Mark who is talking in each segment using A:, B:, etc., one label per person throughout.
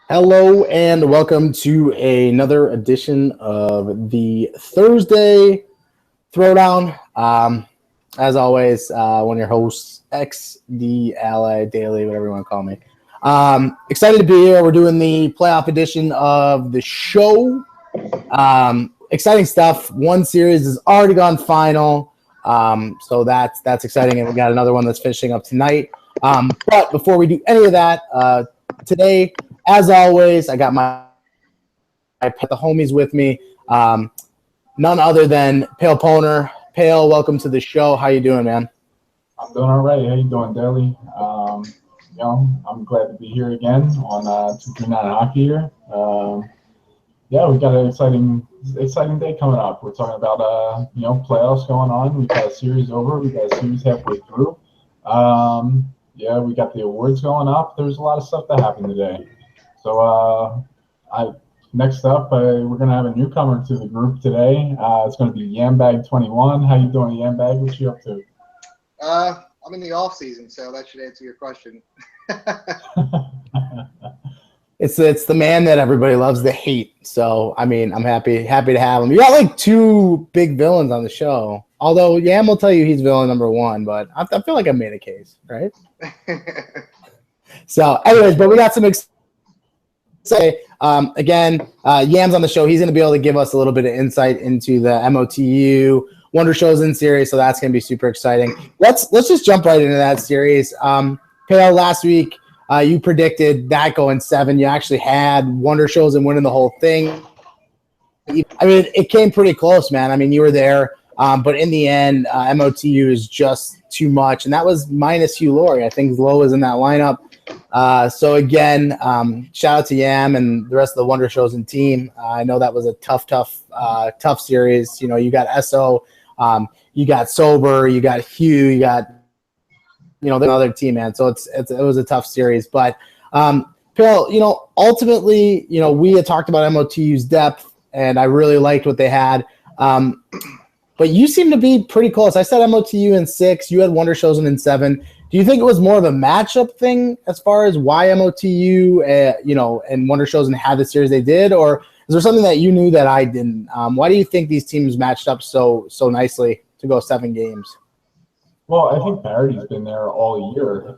A: Hello and welcome to another edition of the Thursday Throwdown. As always, one of your hosts, XDLA Daily, whatever you want to call me. Excited to be here. We're doing the playoff edition of the show. Exciting stuff. One series has already gone final, so that's exciting, and we got another one that's finishing up tonight. But before we do any of that, today, as always, I got the homies with me. None other than Pale Poner. Pale, welcome to the show. How you doing, man?
B: I'm doing all right. How you doing, Daily? I'm glad to be here again on 239 Hockey here. We got an exciting day coming up. We're talking about playoffs going on. We got a series over. We got a series halfway through. We got the awards going up. There's a lot of stuff that happened today. So next up, we're gonna have a newcomer to the group today. It's gonna be Yambag21. How you doing, Yambag? What you up to?
C: I'm in the off season, so that should answer your question.
A: It's the man that everybody loves to hate. So I mean, I'm happy to have him. You got like two big villains on the show. Although Yam will tell you he's villain number one, but I feel like I made a case, right? So, anyways, but we got some again, Yam's on the show. He's going to be able to give us a little bit of insight into the MoTu Wonder Chosen series, so that's going to be super exciting. Let's just jump right into that series. Pale, last week you predicted that going 7. You actually had Wonder Chosen winning the whole thing. I mean, it came pretty close, man. I mean, you were there, but in the end, MoTu is just too much, and that was minus Hugh Laurie. I think Lowe was in that lineup. So again, shout out to Yam and the rest of the Wonder Chosen team. I know that was a tough series. You know, you got SO, you got Sober, you got Hugh, you got another team, man. So it was a tough series, but Phil, ultimately, we had talked about MoTu's depth, and I really liked what they had. But you seem to be pretty close. I said MoTu in 6. You had Wonder Chosen in 7. Do you think it was more of a matchup thing as far as why MoTu, and Wonder Chosen had the series they did, or is there something that you knew that I didn't? Why do you think these teams matched up so nicely to go 7 games?
B: Well, I think parity's been there all year,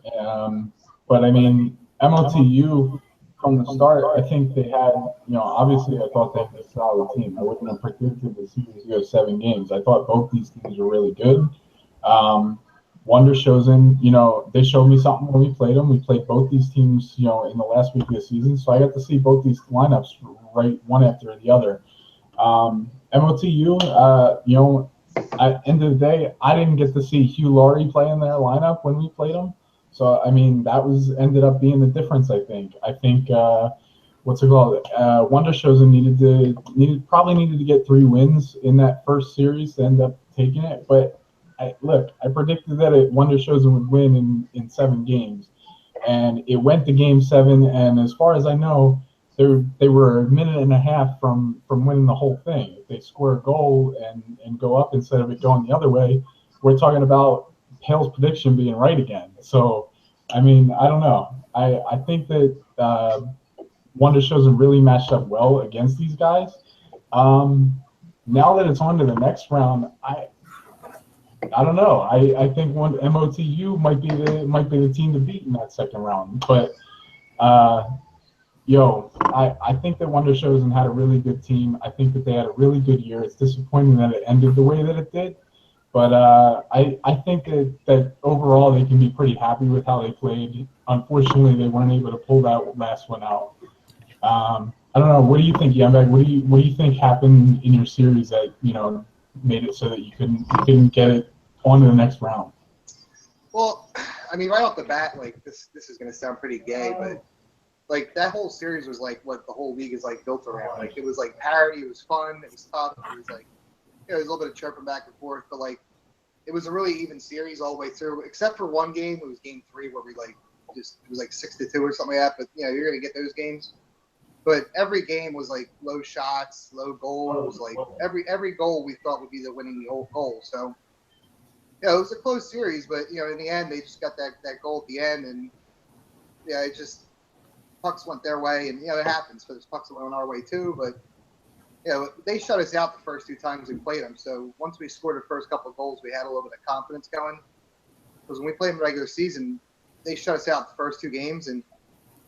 B: but I mean MoTu from the start. I think they had, obviously I thought they had a solid team. I wouldn't have predicted the series to go 7 games. I thought both these teams were really good. Wonder Chosen, they showed me something when we played them. We played both these teams, in the last week of the season, so I got to see both these lineups right one after the other. MoTu, at the end of the day, I didn't get to see Hugh Laurie play in their lineup when we played them. So I mean, that ended up being the difference. I think what's it called? Wonder Chosen probably needed to get 3 wins in that first series to end up taking it, but. I predicted that Wonder Chosen would win in 7 games, and it went to Game 7. And as far as I know, they were a minute and a half from winning the whole thing. If they score a goal and go up instead of it going the other way, we're talking about Pale's prediction being right again. So, I mean, I don't know. I think that Wonder Chosen really matched up well against these guys. Now that it's on to the next round, I don't know. I think MoTu might be the team to beat in that second round. But I think that Wonder Chosen had a really good team. I think that they had a really good year. It's disappointing that it ended the way that it did. But I think that overall they can be pretty happy with how they played. Unfortunately, they weren't able to pull that last one out. I don't know. What do you think, Yambag? What do you think happened in your series that made it so that you couldn't get it on to the next round?
C: Well, I mean, right off the bat, like this is gonna sound pretty gay, but like that whole series was like what the whole league is like built around. Like it was like parity, it was fun, it was tough, it was like there was a little bit of chirping back and forth, but like it was a really even series all the way through, except for one game. It was Game 3 where we it was like 6-2 or something like that. But you're gonna get those games. But every game was like low shots, low goals. Like every goal we thought would be the winning goal. So it was a close series, but in the end they just got that goal at the end, and it just pucks went their way, and it happens. But there's pucks that went our way too. But they shut us out the first 2 times we played them. So once we scored the first couple of goals, we had a little bit of confidence going. Because when we played in the regular season, they shut us out the first 2 games, and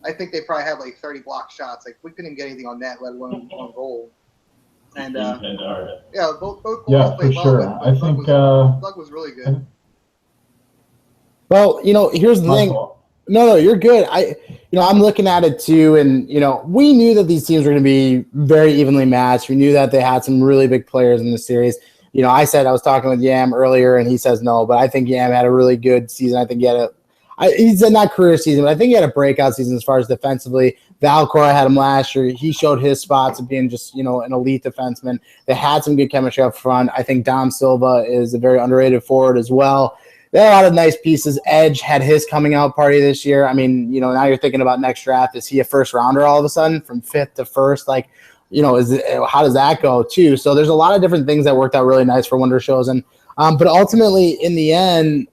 C: I think they probably had like 30 blocked shots. Like we couldn't get anything on net, let alone one goal. And both goals played well.
B: Sure.
C: But
B: I think
C: Doug was really good.
A: Well, here's the thing. No, you're good. I'm looking at it too, and we knew that these teams were going to be very evenly matched. We knew that they had some really big players in the series. I said I was talking with Yam earlier, and he says no, but I think Yam had a really good season. I think he said not career season, but I think he had a breakout season as far as defensively. Valcora had him last year. He showed his spots of being just, an elite defenseman. They had some good chemistry up front. I think Dom Silva is a very underrated forward as well. They had a lot of nice pieces. Edge had his coming out party this year. I mean, now you're thinking about next draft. Is he a first rounder all of a sudden from 5th to 1st? Like, how does that go too? So there's a lot of different things that worked out really nice for Wonder Shows. And but ultimately, in the end,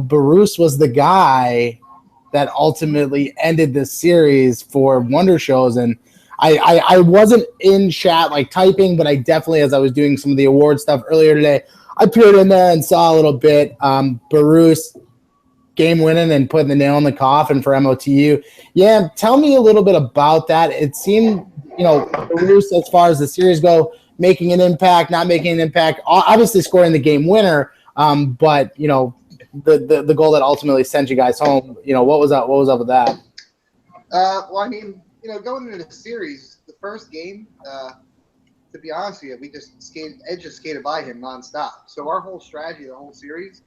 A: Bruce was the guy that ultimately ended this series for Wonder Shows. And I wasn't in chat like typing, but I definitely, as I was doing some of the award stuff earlier today, I peered in there and saw a little bit. Bruce game winning and putting the nail in the coffin for MoTu. Yeah, tell me a little bit about that. It seemed, Bruce, as far as the series go, making an impact, not making an impact, obviously scoring the game winner, but the goal that ultimately sent you guys home, what was up with that?
C: Well, I mean, going into the series, the first game, to be honest with you, Edge just skated by him nonstop. So our whole strategy, the whole series,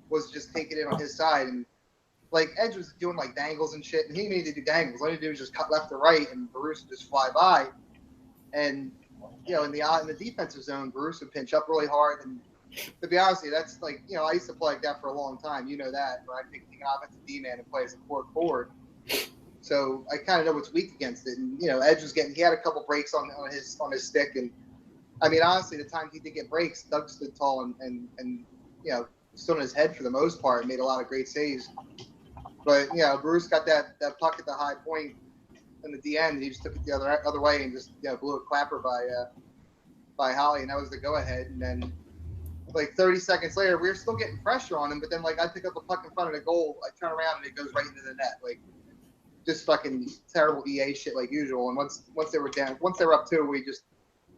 C: was just take it in on his side. And like Edge was doing like dangles and shit, and he needed to do dangles. All he did was just cut left to right, and Bruce would just fly by. And in the defensive zone, Bruce would pinch up really hard. And to be honest with you, that's like I used to play like that for a long time. You know that, where I pick an offensive D-man and play as a forward. So I kind of know what's weak against it. And Edge was he had a couple breaks on his stick, and I mean honestly, the time he did get breaks, Doug stood tall and stood on his head for the most part and made a lot of great saves. But Bruce got that puck at the high point in the end, and he just took it the other way and just blew a clapper by Holly, and that was the go ahead. And then like 30 seconds later, we were still getting pressure on him, but then like I pick up a puck in front of the goal, I turn around and it goes right into the net, like just fucking terrible EA shit like usual. And once they were up 2, we just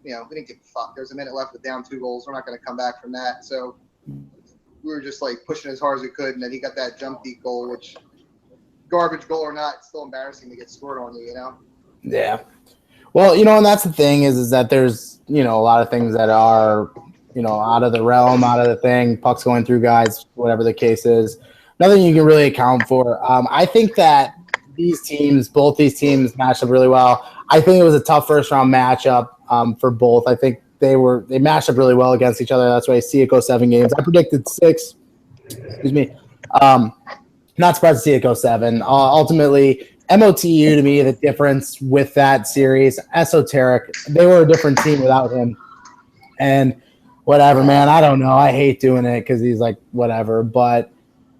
C: we didn't give a fuck. There's a minute left with down 2 goals. We're not going to come back from that. So we were just like pushing as hard as we could, and then he got that jump deep goal, which garbage goal or not, it's still embarrassing to get scored on you,
A: Yeah. Well, and that's the thing is that there's, a lot of things that are, out of the realm, out of the thing, pucks going through guys, whatever the case is. Nothing you can really account for. I think that both these teams matched up really well. I think it was a tough first round matchup for both. I think they matched up really well against each other. That's why I see it go 7 games. I predicted 6. Excuse me. Not surprised to see it go 7. Ultimately, MoTu, to me, the difference with that series, Esoteric, they were a different team without him. And whatever, man, I don't know. I hate doing it because he's like, whatever. But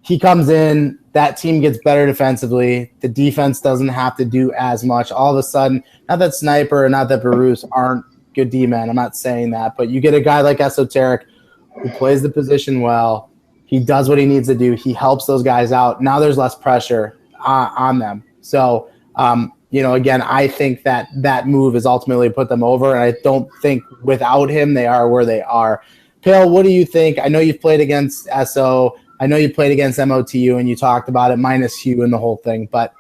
A: he comes in, that team gets better defensively. The defense doesn't have to do as much. All of a sudden, not that Sniper and not that Bruce aren't good D-men. I'm not saying that. But you get a guy like Esoteric who plays the position well. He does what he needs to do. He helps those guys out. Now there's less pressure on them. So, again, I think that move has ultimately put them over, and I don't think without him they are where they are. Pale, what do you think? I know you've played against SO. I know you played against MoTu, and you talked about it, minus Hugh and the whole thing. But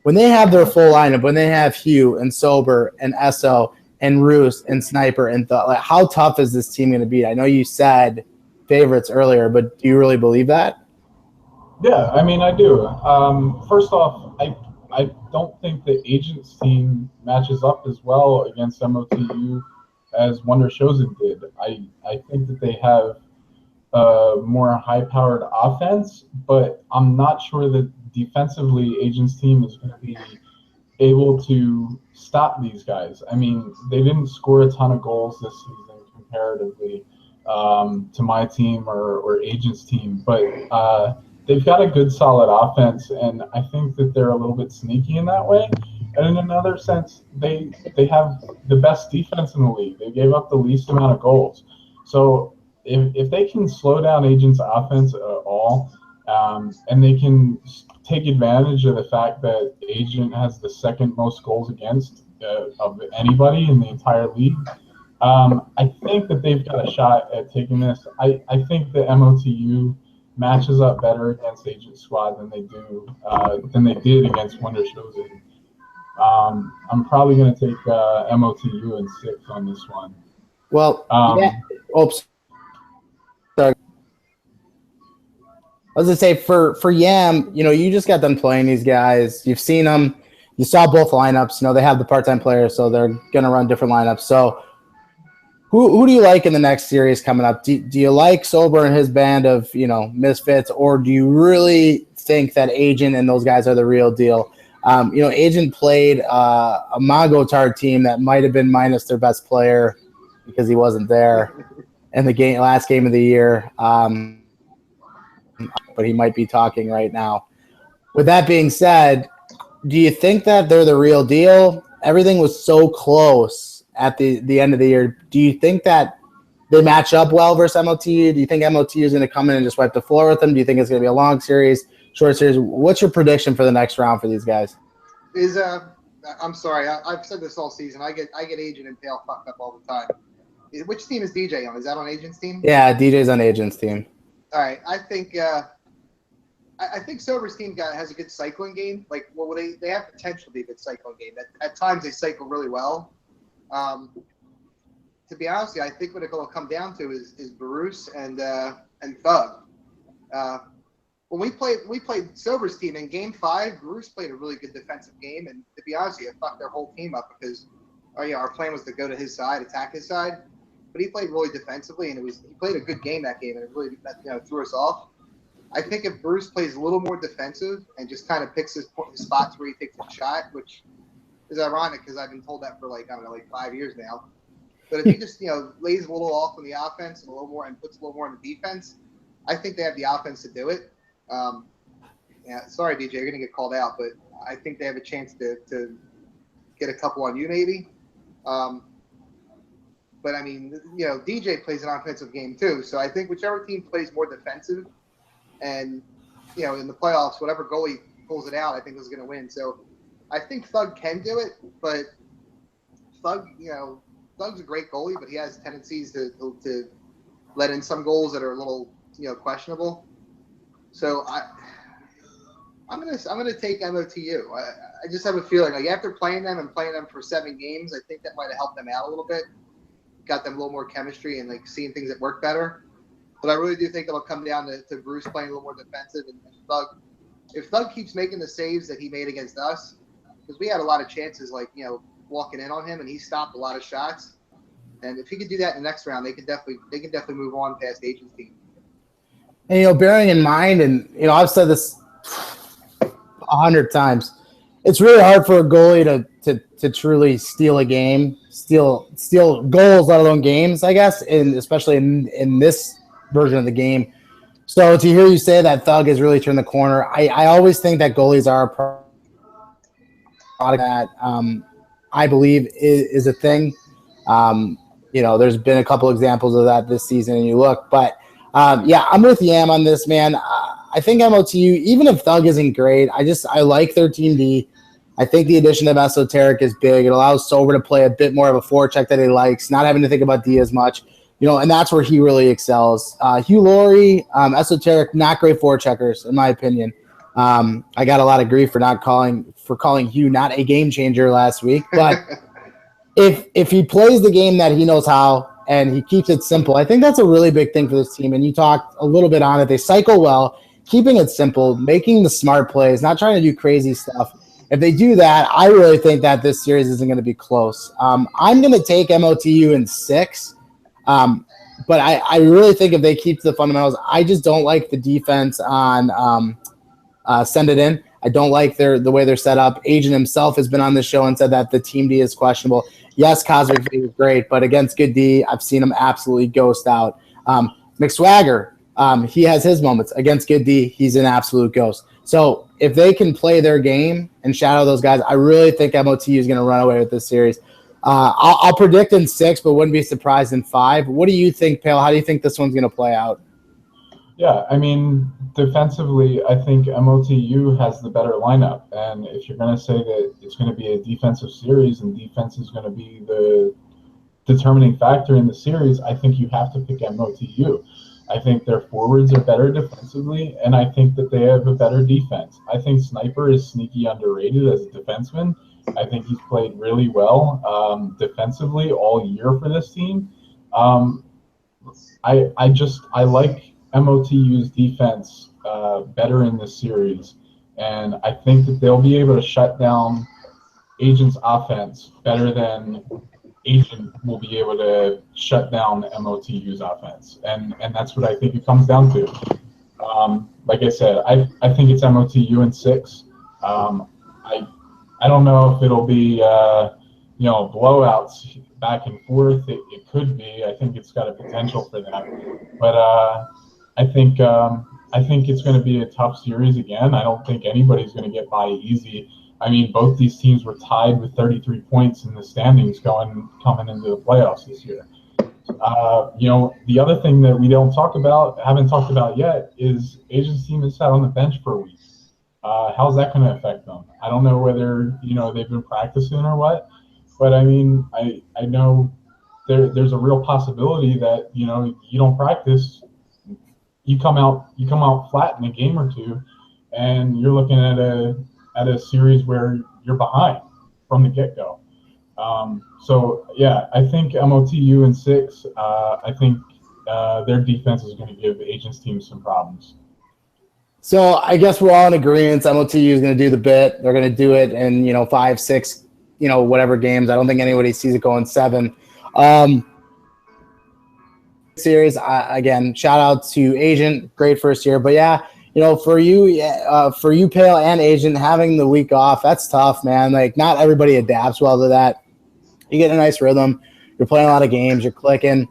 A: when they have their full lineup, when they have Hugh and Sober and SO and Roos and Sniper and how tough is this team going to be? I know you said favorites earlier, but do you really believe that?
B: Yeah, I mean, I do. First off, I don't think the Agents team matches up as well against MoTu as Wonder Shows it did. I think that they have more high-powered offense, but I'm not sure that defensively Agents team is going to be able to stop these guys. I mean, they didn't score a ton of goals this season comparatively to my team or Agents team, but they've got a good solid offense, and I think that they're a little bit sneaky in that way. And in another sense, they have the best defense in the league. They gave up the least amount of goals. So if they can slow down Agent's offense at all, and they can take advantage of the fact that Agent has the second most goals against of anybody in the entire league, I think that they've got a shot at taking this. I think the MoTU matches up better against Agent Squad than they did against Wonder Chosen. I'm probably going to take MoTU in 6 on this one.
A: Well, yeah. Oops. Sorry. I was going to say, for Yam, you just got done playing these guys. You've seen them. You saw both lineups. They have the part-time players, so they're going to run different lineups. So who do you like in the next series coming up? Do you like Sober and his band of, misfits, or do you really think that Agent and those guys are the real deal? Agent played a Magotard team that might have been minus their best player because he wasn't there in the last game of the year. But he might be talking right now. With that being said, do you think that they're the real deal? Everything was so close at the end of the year. Do you think that they match up well versus MoTU? Do you think MoTU is going to come in and just wipe the floor with them? Do you think it's going to be a long series, short series? What's your prediction for the next round for these guys?
C: I'm sorry, I've said this all season. I get Agent and Pale fucked up all the time. Which team is DJ on? Is that on Agent's team?
A: Yeah, DJ's on Agent's team.
C: All right, I think Sober's team has a good cycling game. They have potential to be a good cycling game. At times they cycle really well. To be honest with you, I think what it'll come down to is Bruce and Thug. When we played Sober's team in Game 5, Bruce played a really good defensive game, and to be honest with you, it fucked their whole team up because our plan was to go to his side, attack his side, but he played really defensively, and he played a good game that game, and it really threw us off. I think if Bruce plays a little more defensive and just kind of picks his spots where he takes a shot, which is ironic because I've been told that for 5 years now. But if he just lays a little off on the offense and a little more and puts a little more in the defense, I think they have the offense to do it. Sorry, DJ, you're gonna get called out, but I think they have a chance to get a couple on you maybe. But I mean, DJ plays an offensive game too, so I think whichever team plays more defensive, and in the playoffs, whatever goalie pulls it out, I think is going to win. So I think Thug can do it, but Thug's a great goalie, but he has tendencies to let in some goals that are a little questionable. So I'm gonna take MoTU. I just have a feeling after playing them for 7 games, I think that might have helped them out a little bit, got them a little more chemistry and seeing things that work better. But I really do think it'll come down to Bruce playing a little more defensive and Thug. If Thug keeps making the saves that he made against us, because we had a lot of chances, walking in on him, and he stopped a lot of shots. And if he could do that in the next round, they can definitely move on past Agent's team.
A: And bearing in mind, and I've said this 100 times, it's really hard for a goalie to truly steal a game, steal goals, let alone games, I guess, and especially in this version of the game. So to hear you say that Thug has really turned the corner, I always think that goalies are a product that I believe is a thing. There's been a couple examples of that this season, and you look, but I'm with Yam on this, man. I think MoTU, even if Thug isn't great, I like their team D. I think the addition of Esoteric is big. It allows Sober to play a bit more of a forecheck that he likes, not having to think about D as much. And that's where he really excels. Hugh Laurie, Esoteric, not great forecheckers, in my opinion. I got a lot of grief for calling Hugh not a game changer last week. But if he plays the game that he knows how and he keeps it simple, I think that's a really big thing for this team. And you talked a little bit on it. They cycle well, keeping it simple, making the smart plays, not trying to do crazy stuff. If they do that, I really think that this series isn't going to be close. I'm going to take MoTU in 6. But I really think if they keep the fundamentals, I just don't like the defense on Send It In. I don't like the way they're set up. Agent himself has been on the show and said that the team D is questionable. Yes, Cosmic V is great, but against good D, I've seen him absolutely ghost out. McSwagger, he has his moments. Against good D, he's an absolute ghost. So if they can play their game and shadow those guys, I really think MOTU is going to run away with this series. I'll predict in 6, but wouldn't be surprised in 5. What do you think, Pale? How do you think this one's going to play out?
B: Yeah, I mean, defensively, I think MOTU has the better lineup. And if you're going to say that it's going to be a defensive series and defense is going to be the determining factor in the series, I think you have to pick MOTU. I think their forwards are better defensively, and I think that they have a better defense. I think Sniper is sneaky underrated as a defenseman. I think he's played really well defensively all year for this team. I like MOTU's defense better in this series, and I think that they'll be able to shut down Agent's offense better than Agent will be able to shut down MOTU's offense, and that's what I think it comes down to. Like I said, I think it's MOTU in 6. I don't know if it'll be blowouts back and forth. It could be. I think it's got a potential for that, but I think it's going to be a tough series again. I don't think anybody's going to get by easy. I mean, both these teams were tied with 33 points in the standings coming into the playoffs this year. The other thing that we haven't talked about yet, is Agent's team is sat on the bench for a week. How's that going to affect them? I don't know whether they've been practicing or what, but I mean, I know there's a real possibility that you don't practice, you come out flat in a game or two, and you're looking at a series where you're behind from the get-go. So yeah, I think MOTU in 6. I think their defense is going to give Agent's team some problems.
A: So I guess we're all in agreement. MOTU is going to do the bit. They're going to do it in 5, 6, whatever games. I don't think anybody sees it going 7. Series again. Shout out to Agent, great first year. But yeah, for you, Pale and Agent, having the week off, that's tough, man. Like, not everybody adapts well to that. You get a nice rhythm. You're playing a lot of games. You're clicking.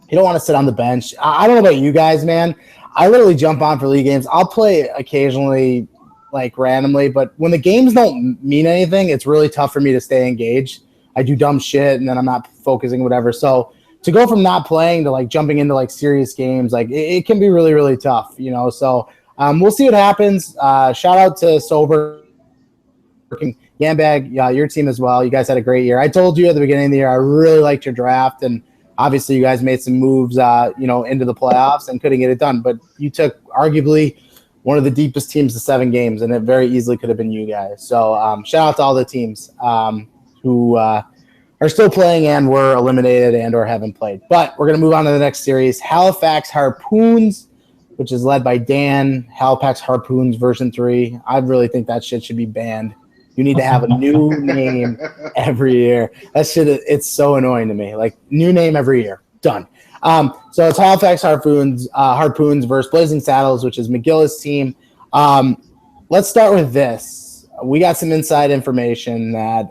A: You don't want to sit on the bench. I don't know about you guys, man. I literally jump on for league games. I'll play occasionally, like randomly, but when the games don't mean anything, it's really tough for me to stay engaged. I do dumb shit, and then I'm not focusing, whatever. So to go from not playing to like jumping into like serious games, like it can be really, really tough, So we'll see what happens. Shout out to Sober, Yambag, your team as well. You guys had a great year. I told you at the beginning of the year I really liked your draft, and obviously you guys made some moves, into the playoffs and couldn't get it done. But you took arguably one of the deepest teams to 7 games, and it very easily could have been you guys. So shout out to all the teams who are still playing and were eliminated and or haven't played. But we're going to move on to the next series, Halifax Harpoons, which is led by Dan. Halifax Harpoons version 3. I really think that shit should be banned. You need to have a new name every year. That shit, it's so annoying to me. Like, new name every year. Done. So it's Halifax Harpoons versus Blazing Saddles, which is McGill's team. Let's start with this. We got some inside information that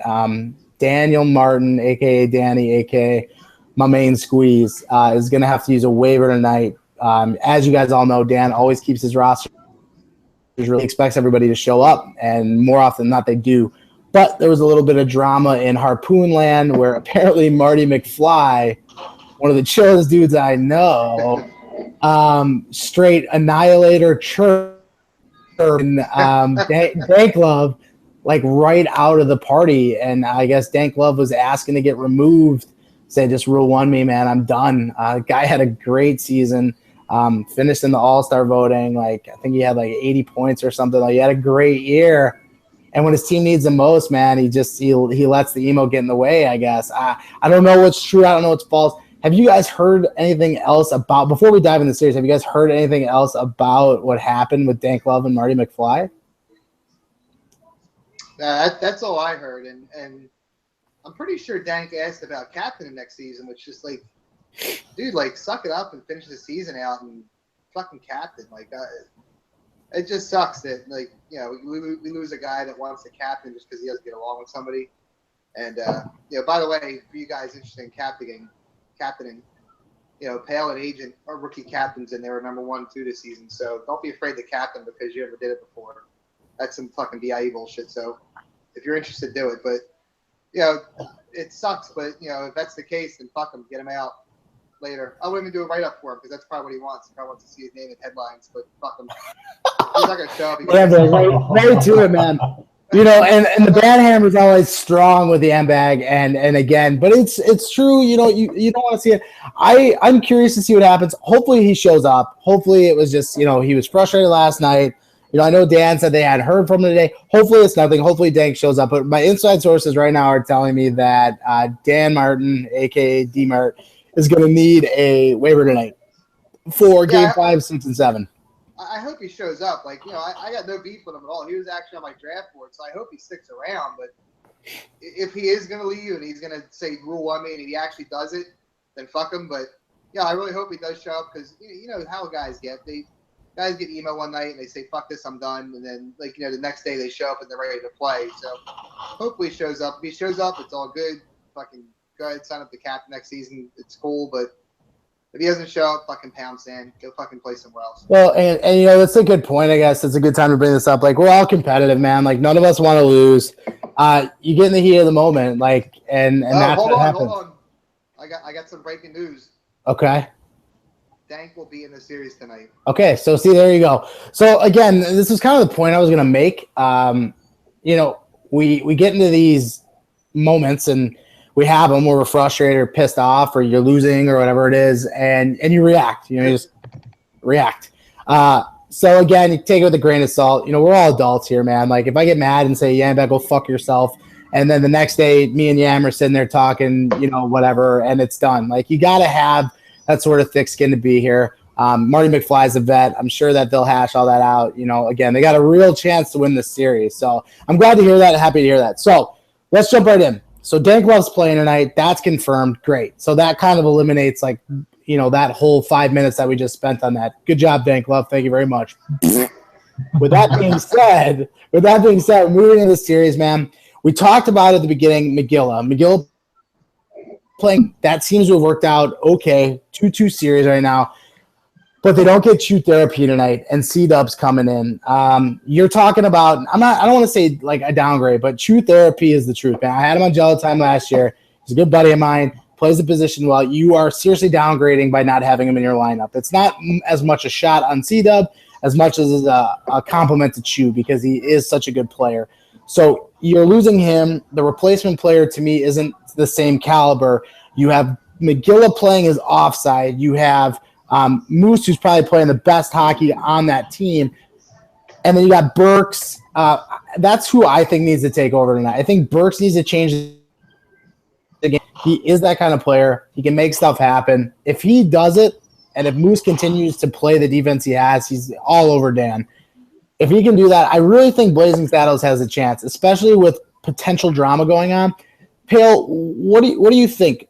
A: Daniel Martin, a.k.a. Danny, a.k.a. my main squeeze, is going to have to use a waiver tonight. As you guys all know, Dan always keeps his roster. Really expects everybody to show up, and more often than not, they do. But there was a little bit of drama in Harpoon Land where apparently Marty McFly, one of the chillest dudes I know, straight annihilator chirp Dank Love, like right out of the party. And I guess Dank Love was asking to get removed. Said, just rule 1 me, man. I'm done. Guy had a great season. Finished in the All-Star voting. Like, I think he had like 80 points or something. Like, he had a great year. And when his team needs him most, man, he lets the emo get in the way, I guess. I don't know what's true. I don't know what's false. Have you guys heard anything else about, before we dive into the series, have you guys heard anything else about what happened with Dank Love and Marty McFly?
C: That's all I heard. And I'm pretty sure Dank asked about captain next season, which is like, dude, like, suck it up and finish the season out and fucking captain. Like, it just sucks that, like, we lose a guy that wants to captain just because he doesn't get along with somebody. And, by the way, for you guys interested in captaining, Pale and Agent are rookie captains, and they were number 1, 2 this season. So don't be afraid to captain because you never did it before. That's some fucking BIE bullshit. So if you're interested, do it. But you know, it sucks. But you know, if that's the case, then fuck him, get him out later. I wouldn't even do a write up for him because that's probably what he wants. He probably wants to see his name in headlines. But fuck him. He's not gonna show up.
A: Whatever, right to it, man. You know, and the bad hammer is always strong with the M-bag, and again, but it's true. You know, you don't want to see it. I'm curious to see what happens. Hopefully he shows up. Hopefully it was just, you know, he was frustrated last night. You know, I know Dan said they hadn't heard from him today. Hopefully it's nothing. Hopefully Dank shows up. But my inside sources right now are telling me that Dan Martin, aka D Mart, is going to need a waiver tonight for Game 5, 6, and 7.
C: I hope he shows up. Like, you know, I got no beef with him at all. He was actually on my draft board, so I hope he sticks around. But if he is going to leave and he's going to say rule on me and he actually does it, then fuck him. But, yeah, I really hope he does show up because, you know, how guys get. Guys get email one night and they say, fuck this, I'm done. And then, like, you know, the next day they show up and they're ready to play. So hopefully he shows up. If he shows up, it's all good. Fucking go ahead, sign up the cap next season. It's cool. But if he doesn't show up, fucking pound sand. Go fucking play somewhere else.
A: Well, and you know, that's a good point, I guess. It's a good time to bring this up. Like, we're all competitive, man. Like, none of us want to lose. You get in the heat of the moment, like, and that's what happens.
C: Hold on. I got some breaking news.
A: Okay.
C: Dank will be in the series tonight.
A: Okay, so see, there you go. So again, this is kind of the point I was going to make. You know, we get into these moments and we have them where we're frustrated or pissed off or you're losing or whatever it is, and you react. You know, you just react. So again, you take it with a grain of salt. You know, we're all adults here, man. Like, if I get mad and say, "Yeah, go fuck yourself," and then the next day, me and Yam are sitting there talking, you know, whatever, and it's done. Like, you got to have that sort of thick skin to be here. Marty McFly's a vet. I'm sure that they'll hash all that out. You know, again, they got a real chance to win this series. So I'm glad to hear that. Happy to hear that. So let's jump right in. So Dank Love's playing tonight. That's confirmed. Great. So that kind of eliminates, like, you know, that whole 5 minutes that we just spent on that. Good job, Dank Love. Thank you very much. With that being said, moving into the series, man, we talked about at the beginning, McGilla playing, that seems to have worked out okay. 2-2 series right now, but they don't get Chew Therapy tonight, and C-Dub's coming in. You're talking about, I don't want to say like a downgrade, but Chew Therapy is the truth, man. I had him on Jello Time last year. He's a good buddy of mine, plays the position well. You are seriously downgrading by not having him in your lineup. It's not as much a shot on C-Dub as much as a compliment to Chew because he is such a good player. So you're losing him. The replacement player to me isn't the same caliber. You have McGilla playing his offside. You have Moose, who's probably playing the best hockey on that team. And then you got Burks. That's who I think needs to take over tonight. I think Burks needs to change the game. He is that kind of player. He can make stuff happen. If he does it, and if Moose continues to play the defense he has, he's all over Dan. If he can do that, I really think Blazing Saddles has a chance, especially with potential drama going on. Pale, what do you think?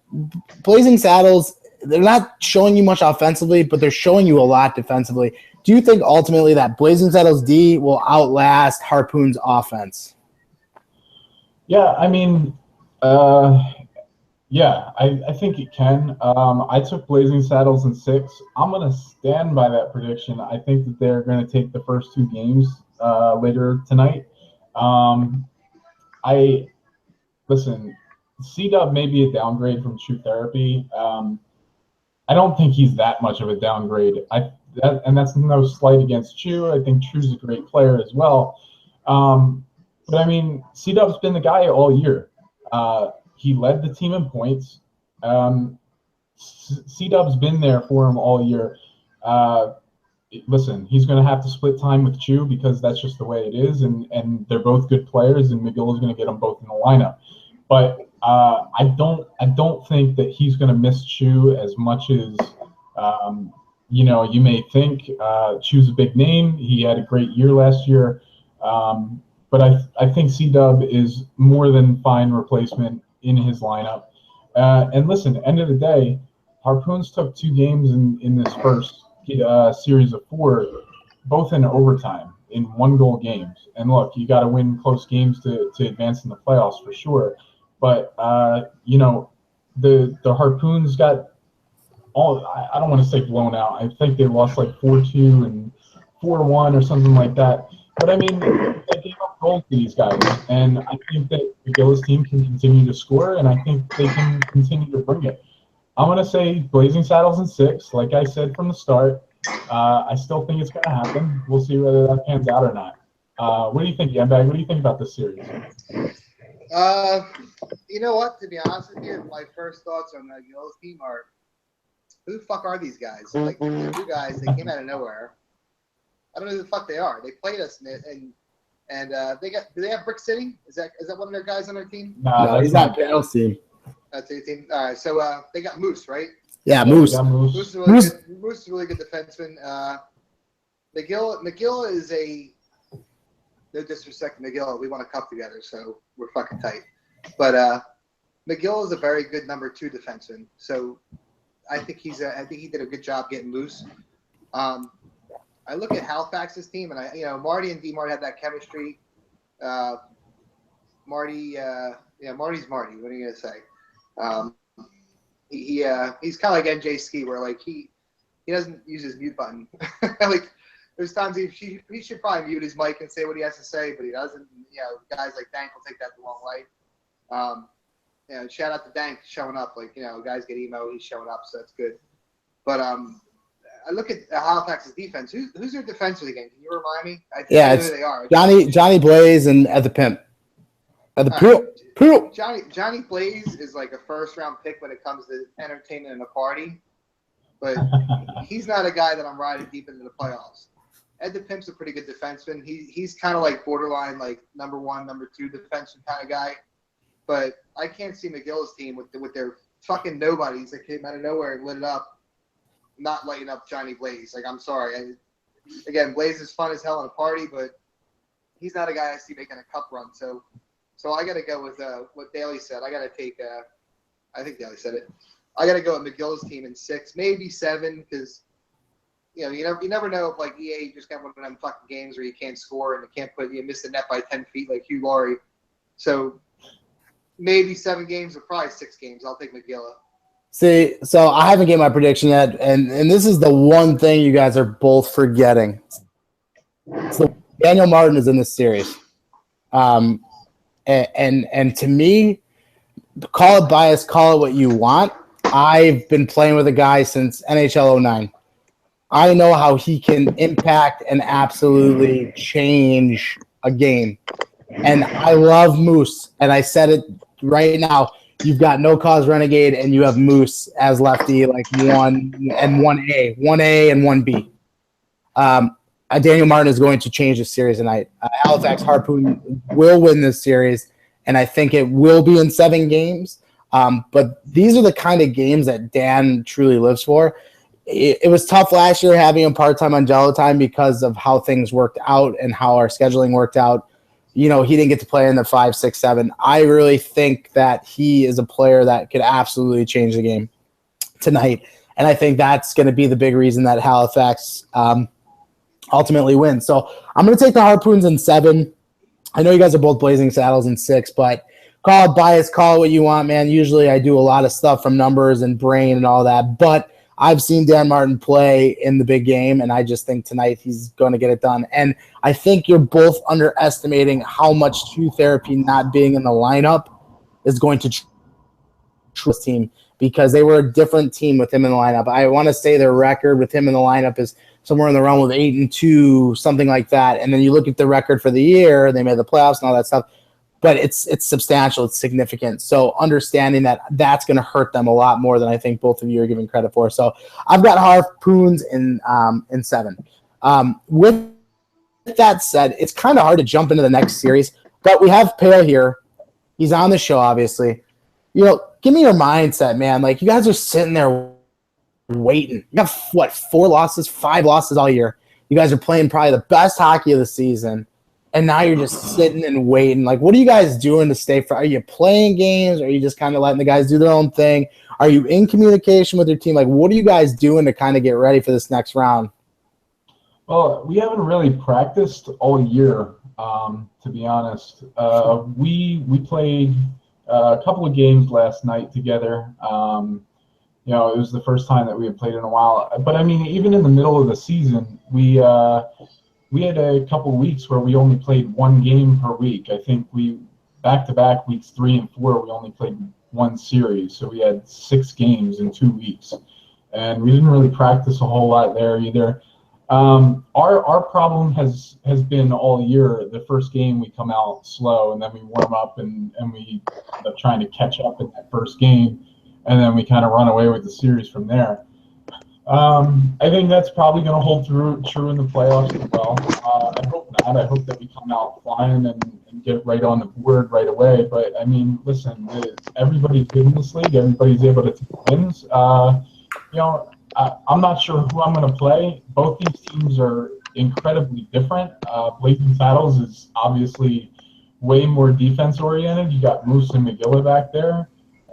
A: Blazing Saddles, they're not showing you much offensively, but they're showing you a lot defensively. Do you think ultimately that Blazing Saddles D will outlast Harpoon's offense?
B: Yeah, I mean, yeah, I think it can. I took Blazing Saddles in 6. I'm going to stand by that prediction. I think that they're going to take the first 2 games later tonight. Listen, C-Dub may be a downgrade from Chew Therapy. I don't think he's that much of a downgrade. And that's no slight against Chew. I think Chew's a great player as well. But I mean, C-Dub's been the guy all year. He led the team in points. C-Dub's been there for him all year. Listen, he's going to have to split time with Chew because that's just the way it is, and they're both good players, and McGill is going to get them both in the lineup. But I don't think that he's going to miss Chew as much as you may think. Chew's a big name. He had a great year last year, but I think C-Dub is more than fine replacement in his lineup. And listen, end of the day, Harpoons took 2 games in this first series of 4, both in overtime, in 1-goal games. And look, you got to win close games to advance in the playoffs for sure. But the Harpoons got all, I don't want to say blown out. I think they lost like 4-2 and 4-1 or something like that. But I mean, they gave up goals to these guys, and I think that the Gillis team can continue to score, and I think they can continue to bring it. I'm going to say Blazing Saddles in 6. Like I said from the start, I still think it's going to happen. We'll see whether that pans out or not. What do you think, Yambag? What do you think about this series?
C: You know what? To be honest with you, my first thoughts on the Gillis team are, who the fuck are these guys? Like, the two guys, they came out of nowhere. I don't know who the fuck they are. They played us, and they got. Do they have Brick City? Is that one of their guys on their team?
A: No, he's not Panel's team.
C: That's their team. All right, so they got Moose, right?
A: Yeah, Moose.
C: Moose is a really good defenseman. McGill is a. No disrespect to McGill. We won a cup together, so we're fucking tight. But McGill is a very good number 2 defenseman. So I think he did a good job getting loose. I look at Halifax's team, and Marty and D-Mart had that chemistry. Marty's Marty. What are you gonna say? He's kind of like NJ Ski, where like he doesn't use his mute button. Like there's times he should probably mute his mic and say what he has to say, but he doesn't. Guys like Dank will take that the wrong way. Shout out to Dank showing up. Like guys get emo, he's showing up, so that's good. But I look at Halifax's defense. Who's their defense again? Can you remind me? I think who they are.
A: Johnny Blaze and at the Pimp. At the Pool.
C: Johnny Blaze is like a first-round pick when it comes to entertainment and a party, but he's not a guy that I'm riding deep into the playoffs. Ed the Pimp's a pretty good defenseman. He's kind of like borderline like number 1, number 2 defenseman kind of guy, but I can't see McGill's team with their fucking nobodies that came out of nowhere and lit it up. Not lighting up Johnny Blaze. Like, I'm sorry. Again, Blaze is fun as hell in a party, but he's not a guy I see making a cup run. So I got to go with what Daly said. I got to take I think Daly said it. I got to go with McGill's team in 6, maybe 7, because you never know if like EA just got one of them fucking games where you can't score and you miss the net by 10 feet like Hugh Laurie. So maybe 7 games or probably 6 games. I'll take McGill.
A: See, so I haven't given my prediction yet, and this is the one thing you guys are both forgetting. So Daniel Martin is in this series. And to me, call it bias, call it what you want. I've been playing with a guy since NHL 09. I know how he can impact and absolutely change a game. And I love Moose, and I said it right now. You've got No Cause Renegade, and you have Moose as lefty, like 1 and 1A and 1B. Daniel Martin is going to change the series tonight. Halifax Harpoon will win this series, and I think it will be in 7 games. But these are the kind of games that Dan truly lives for. It was tough last year having him part-time on Jello time because of how things worked out and how our scheduling worked out. He didn't get to play in the 5, 6, 7. I really think that he is a player that could absolutely change the game tonight. And I think that's going to be the big reason that Halifax ultimately wins. So I'm going to take the Harpoons in 7. I know you guys are both Blazing Saddles in 6, but call it bias, call it what you want, man. Usually I do a lot of stuff from numbers and brain and all that, but I've seen Dan Martin play in the big game, and I just think tonight he's going to get it done. And I think you're both underestimating how much True Therapy not being in the lineup is going to this team, because they were a different team with him in the lineup. I want to say their record with him in the lineup is somewhere in the realm of 8-2, something like that. And then you look at the record for the year, they made the playoffs and all that stuff. But it's substantial, it's significant. So understanding that that's going to hurt them a lot more than I think both of you are giving credit for. So I've got Harpoons in 7. With that said, it's kind of hard to jump into the next series, but we have Pale here. He's on the show, obviously. Give me your mindset, man. Like, you guys are sitting there waiting. You got, 4 losses, 5 losses all year. You guys are playing probably the best hockey of the season. And now you're just sitting and waiting. Like, what are you guys doing to stay for? Are you playing games? Or are you just kind of letting the guys do their own thing? Are you in communication with your team? Like, what are you guys doing to kind of get ready for this next round?
B: Well, we haven't really practiced all year, to be honest. We played a couple of games last night together. It was the first time that we had played in a while. But, I mean, even in the middle of the season, we we had a couple weeks where we only played one game per week. I think we back-to-back weeks 3 and 4, we only played one series. So we had 6 games in 2 weeks. And we didn't really practice a whole lot there either. Our problem has been all year. The first game we come out slow, and then we warm up and we end up trying to catch up in that first game, and then we kind of run away with the series from there. I think that's probably going to hold true in the playoffs as well. I hope not. I hope that we come out flying and get right on the board right away. But I mean, listen, everybody's good in this league. Everybody's able to take wins. I'm not sure who I'm going to play. Both these teams are incredibly different. Blazing Saddles is obviously way more defense oriented. You got Moose and McGilla back there.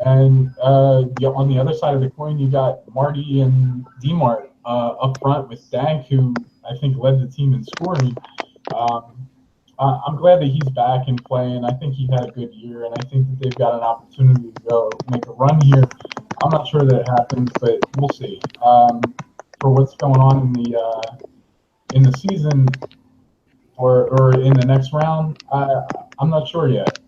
B: And on the other side of the coin, you got Marty and DMart up front with Dank, who I think led the team in scoring. I'm glad that he's back and playing. I think he had a good year, and I think that they've got an opportunity to go make a run here. I'm not sure that it happens, but we'll see. For what's going on in the season or in the next round, I'm not sure yet.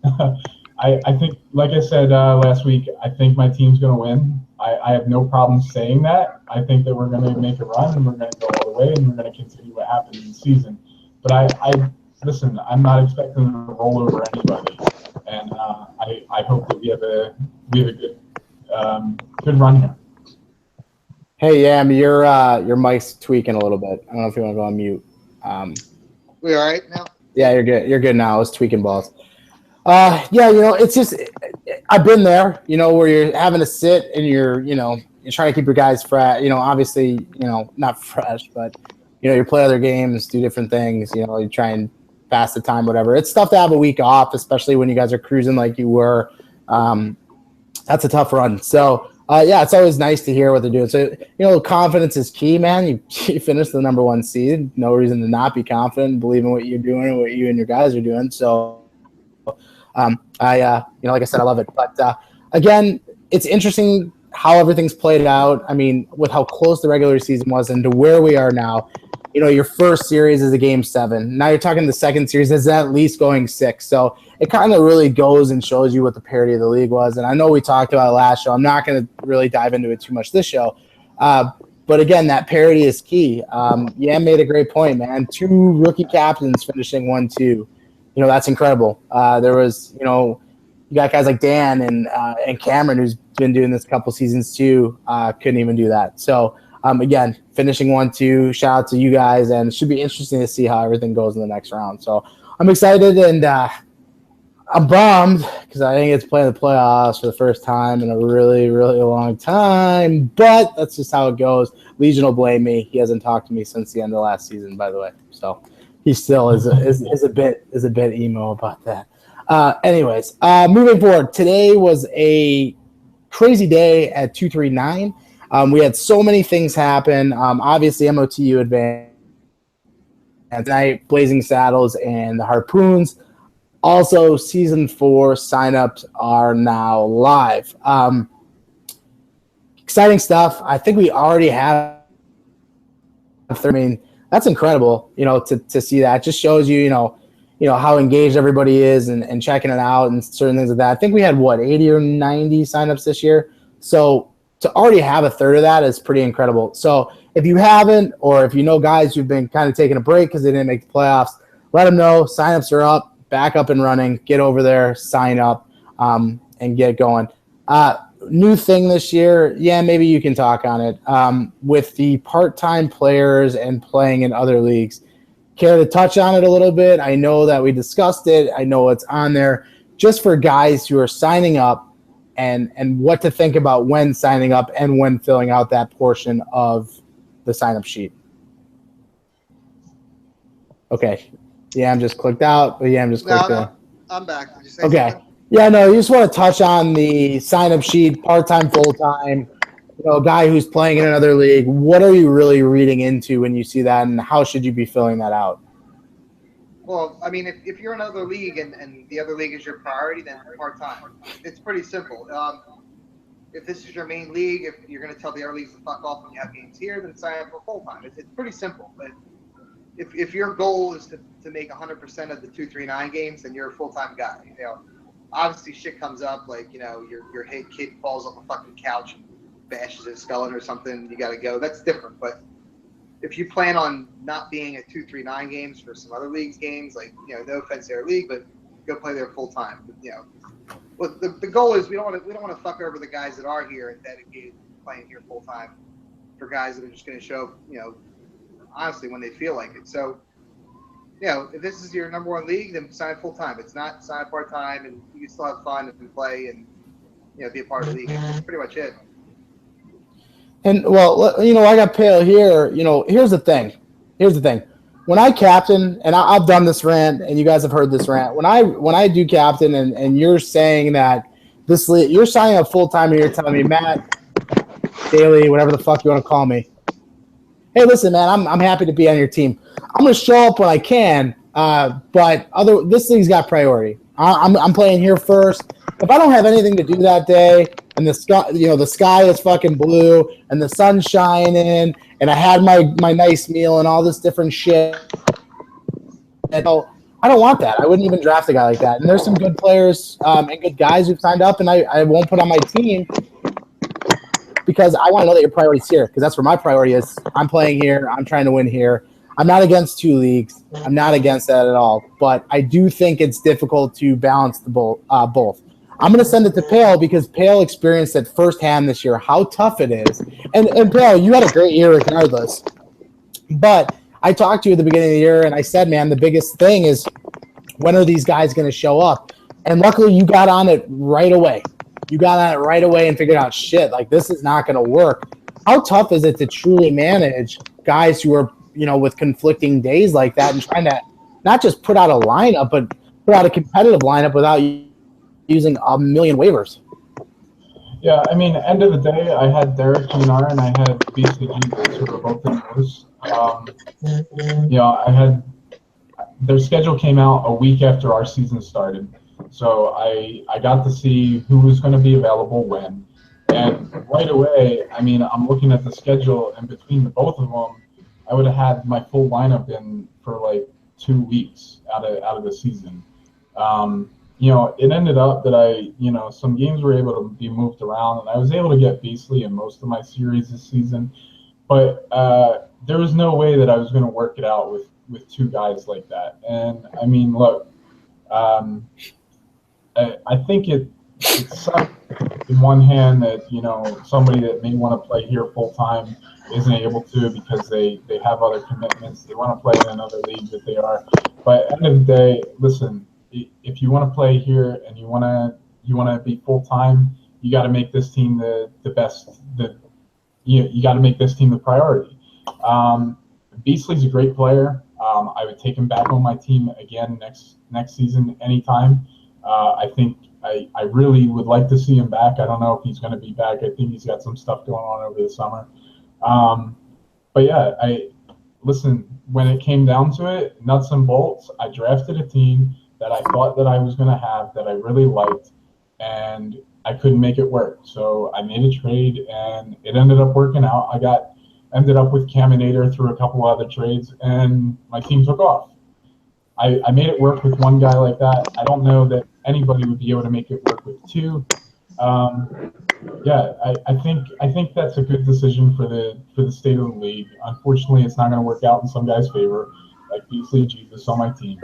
B: I think, like I said last week, I think my team's going to win. I have no problem saying that. I think that we're going to make a run, and we're going to go all the way, and we're going to continue what happened in the season. But listen, I'm not expecting to roll over anybody, and I hope that we have a good run here.
A: Hey, Yam, your mic's tweaking a little bit. I don't know if you want to go on mute.
C: We all right now?
A: Yeah, you're good. You're good now. It's tweaking balls. It's just I've been there, where you're having to sit and you're trying to keep your guys fresh. Obviously, not fresh, but you play other games, do different things. You try and pass the time, whatever. It's tough to have a week off, especially when you guys are cruising like you were. That's a tough run. So, it's always nice to hear what they're doing. So, confidence is key, man. You finished the number 1 seed. No reason to not be confident, believe in what you're doing and what you and your guys are doing. So, like I said, I love it. But again, it's interesting how everything's played out. I mean, with how close the regular season was and to where we are now. Your first series is a game 7. Now you're talking the second series is at least going 6. So it kind of really goes and shows you what the parity of the league was. And I know we talked about it last show. I'm not going to really dive into it too much this show. But again, that parity is key. Yam made a great point, man. 2 rookie captains finishing 1-2. That's incredible. There was, you got guys like Dan and Cameron, who's been doing this a couple seasons too, couldn't even do that. So, again, finishing 1-2, shout out to you guys, and it should be interesting to see how everything goes in the next round. So I'm excited, and I'm bummed because I didn't get to play in the playoffs for the first time in a really, really long time, but that's just how it goes. Legion will blame me. He hasn't talked to me since the end of last season, by the way. So he still is a bit emo about that. Anyways, moving forward, today was a crazy day at 239. We had so many things happen. Obviously, MoTu advanced tonight, Blazing Saddles and the Harpoons. Also, Season 4 signups are now live. Exciting stuff. I think we already have. I mean, that's incredible, to see that. It just shows you, how engaged everybody is and checking it out and certain things like that. I think we had, 80 or 90 signups this year. So to already have a third of that is pretty incredible. So if you haven't, or if you know guys who've been kind of taking a break because they didn't make the playoffs, let them know. Signups are up, back up and running. Get over there, sign up, and get going. New thing this year, maybe you can talk on it, with the part-time players and playing in other leagues. Care to touch on it a little bit? I know that we discussed it. I know it's on there. Just for guys who are signing up, and what to think about when signing up and when filling out that portion of the sign-up sheet. Okay. I'm just clicked out. But I'm just clicked in.
C: I'm back. Did you say
A: okay.
C: something?
A: You just want to touch on the sign-up sheet, part-time, full-time, a guy who's playing in another league. What are you really reading into when you see that, and how should you be filling that out?
C: Well, I mean, if you're in another league and the other league is your priority, then part-time. It's pretty simple. If this is your main league, if you're going to tell the other leagues to fuck off when you have games here, then sign up for full-time. It's pretty simple. But if your goal is to make 100% of the 239 games, then you're a full-time guy. You know, obviously shit comes up, like, you know, your kid falls off the fucking couch and bashes his skull in or something, you got to go. That's different. But if you plan on not being at 239 games for some other leagues games, like, you know, no offense to their league, but go play there full time. But, you know, well, the goal is we don't want to fuck over the guys that are here and dedicated to playing here full time for guys that are just going to show up, you know, honestly when they feel like it. So, you know, if this is your number one league, then sign full time. It's not, sign part time, and you can still have fun and play and, you know, be a part of the league. That's pretty much it.
A: And, well, you know, I got Pale here. You know, here's the thing. When I captain, and I've done this rant, and you guys have heard this rant. When I do captain, and you're saying that this league, you're signing up full time, and you're telling me, Matt, Daly, whatever the fuck you want to call me, hey, listen, man, I'm happy to be on your team. I'm gonna show up when I can, but this league's got priority. I'm playing here first. If I don't have anything to do that day, and the sky is fucking blue, and the sun's shining, and I had my nice meal and all this different shit, and I don't want that. I wouldn't even draft a guy like that. And there's some good players and good guys who've signed up, and I won't put on my team because I want to know that your priority's here, because that's where my priority is. I'm playing here. I'm trying to win here. I'm not against two leagues. I'm not against that at all. But I do think it's difficult to balance the both. I'm going to send it to Pale because Pale experienced it firsthand this year, how tough it is. And Pale, you had a great year regardless. But I talked to you at the beginning of the year, and I said, man, the biggest thing is when are these guys going to show up? And luckily you got on it right away. You got on it right away and figured out, shit, like this is not going to work. How tough is it to truly manage guys who are, you know, with conflicting days like that and trying to not just put out a lineup, but put out a competitive lineup without using a million waivers?
B: Yeah, I mean, end of the day, I had Derek Jr. and I had BCG who were both in those. You know, their schedule came out a week after our season started. So I got to see who was going to be available when. And right away, I mean, I'm looking at the schedule, and between the both of them, I would have had my full lineup in for like 2 weeks out of the season. You know, it ended up that some games were able to be moved around, and I was able to get Beasley in most of my series this season. But there was no way that I was going to work it out with two guys like that. And I mean, look, I think it sucks in one hand that, you know, somebody that may want to play here full time isn't able to because they have other commitments. They want to play in another league that they are. But at the end of the day, listen, if you want to play here and you want to be full time, you got to make this team the best. You got to make this team the priority. Beasley's a great player. I would take him back on my team again next season anytime. I think I really would like to see him back. I don't know if he's going to be back. I think he's got some stuff going on over the summer. But yeah, listen, when it came down to it, nuts and bolts, I drafted a team that I thought that I was going to have, that I really liked, and I couldn't make it work. So I made a trade, and it ended up working out. Ended up with Caminator through a couple other trades, and my team took off. I made it work with one guy like that. I don't know that anybody would be able to make it work with two. Yeah, I think that's a good decision for the state of the league. Unfortunately, it's not going to work out in some guys' favor, like Beasley Jesus on my team.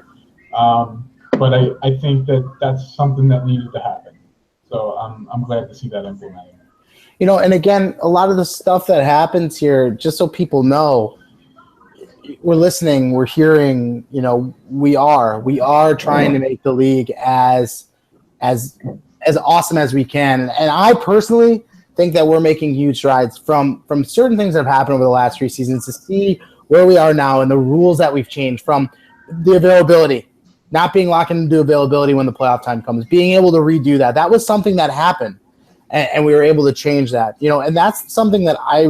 B: But I think that's something that needed to happen. So I'm glad to see that implemented.
A: You know, and again, a lot of the stuff that happens here, just so people know, we're listening, we're hearing, you know, we are trying to make the league as awesome as we can. And I personally think that we're making huge strides from certain things that have happened over the last 3 seasons to see where we are now and the rules that we've changed, from the availability, not being locked into availability when the playoff time comes, being able to redo that. That was something that happened, and we were able to change that. You know, and that's something that I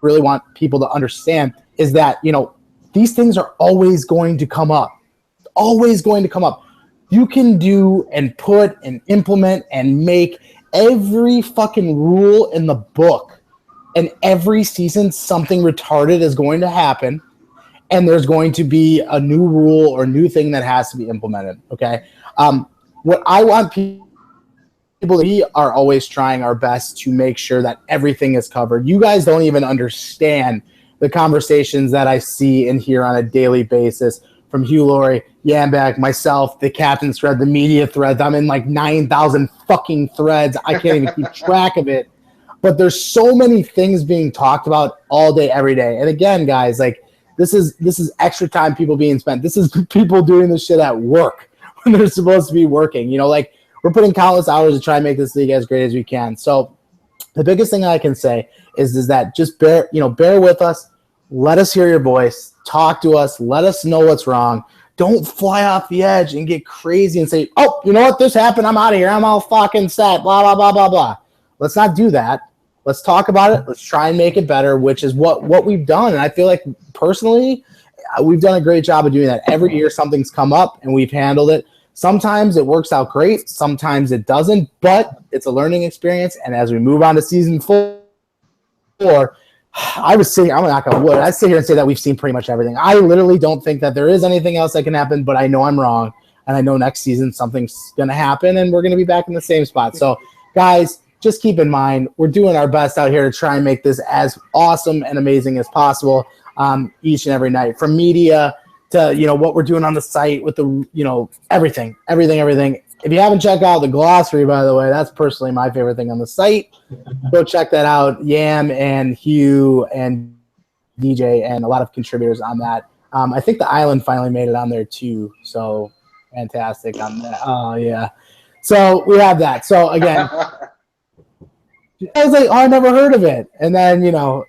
A: really want people to understand, is that, you know, these things are always going to come up. Always going to come up. You can do and put and implement and make every fucking rule in the book, and every season something retarded is going to happen, and there's going to be a new rule or new thing that has to be implemented. Okay. What I want people, we are always trying our best to make sure that everything is covered. You guys don't even understand the conversations that I see and hear on a daily basis from Hugh Laurie, Yambak, myself, the captain's thread, the media threads. I'm in like 9,000 fucking threads. I can't even keep track of it. But there's so many things being talked about all day, every day. And again, guys, like this is extra time people being spent. This is people doing this shit at work when they're supposed to be working. You know, like we're putting countless hours to try and make this league as great as we can. So the biggest thing I can say is that just bear with us. Let us hear your voice. Talk to us. Let us know what's wrong. Don't fly off the edge and get crazy and say, oh, you know what? This happened. I'm out of here. I'm all fucking set. Blah, blah, blah, blah, blah. Let's not do that. Let's talk about it. Let's try and make it better, which is what we've done. And I feel like personally, we've done a great job of doing that. Every year something's come up and we've handled it. Sometimes it works out great. Sometimes it doesn't, but it's a learning experience. And as we move on to season 4, I'm not going to wood. I sit here and say that we've seen pretty much everything. I literally don't think that there is anything else that can happen, but I know I'm wrong. And I know next season something's going to happen and we're going to be back in the same spot. So guys, just keep in mind, we're doing our best out here to try and make this as awesome and amazing as possible each and every night. From media to, what we're doing on the site with the, everything. If you haven't checked out the glossary, by the way, that's personally my favorite thing on the site. Go check that out. Yam and Hugh and DJ and a lot of contributors on that. I think the island finally made it on there too. So fantastic on that. Oh, yeah. So we have that. So, again, I was like, oh, I never heard of it. And then,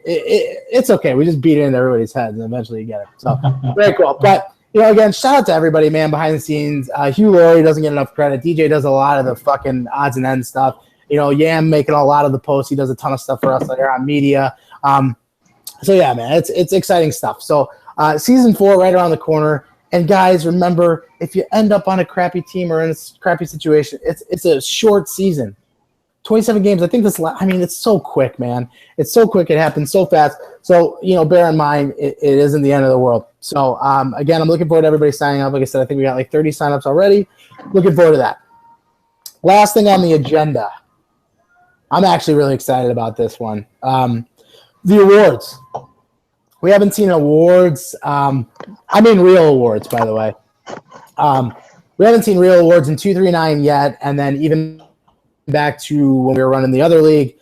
A: it's okay. We just beat it into everybody's heads and eventually you get it. So very cool. But, again, shout out to everybody, man, behind the scenes. Hugh Laurie doesn't get enough credit. DJ does a lot of the fucking odds and ends stuff. Yam making a lot of the posts. He does a ton of stuff for us there on media. So, yeah, man, it's exciting stuff. So season 4 right around the corner. And, guys, remember, if you end up on a crappy team or in a crappy situation, it's a short season. 27 games. I think it's so quick, man. It's so quick. It happens so fast. So, bear in mind, it isn't the end of the world. So, again, I'm looking forward to everybody signing up. Like I said, I think we got like 30 signups already. Looking forward to that. Last thing on the agenda. I'm actually really excited about this one. The awards. We haven't seen awards. Real awards, by the way. We haven't seen real awards in 239 yet. And then even back to when we were running the other league,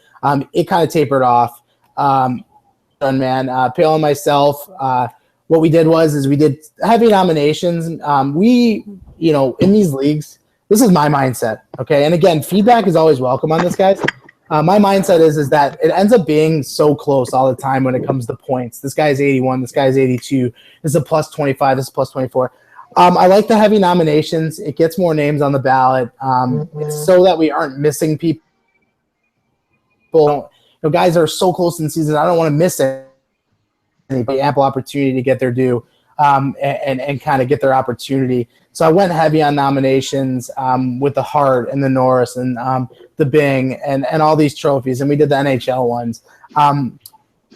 A: it kind of tapered off. Pale and myself, what we did was we did heavy nominations. In these leagues, this is my mindset, okay? And again, feedback is always welcome on this, guys. My mindset is that it ends up being so close all the time when it comes to points. This guy's 81, this guy's 82, this is a plus 25, this is plus 24. I like the heavy nominations. It gets more names on the ballot. It's so that we aren't missing people. Guys are so close in the season. I don't want to miss it. Ample opportunity to get their due and kind of get their opportunity. So I went heavy on nominations with the Hart and the Norris and the Bing and all these trophies. And we did the NHL ones.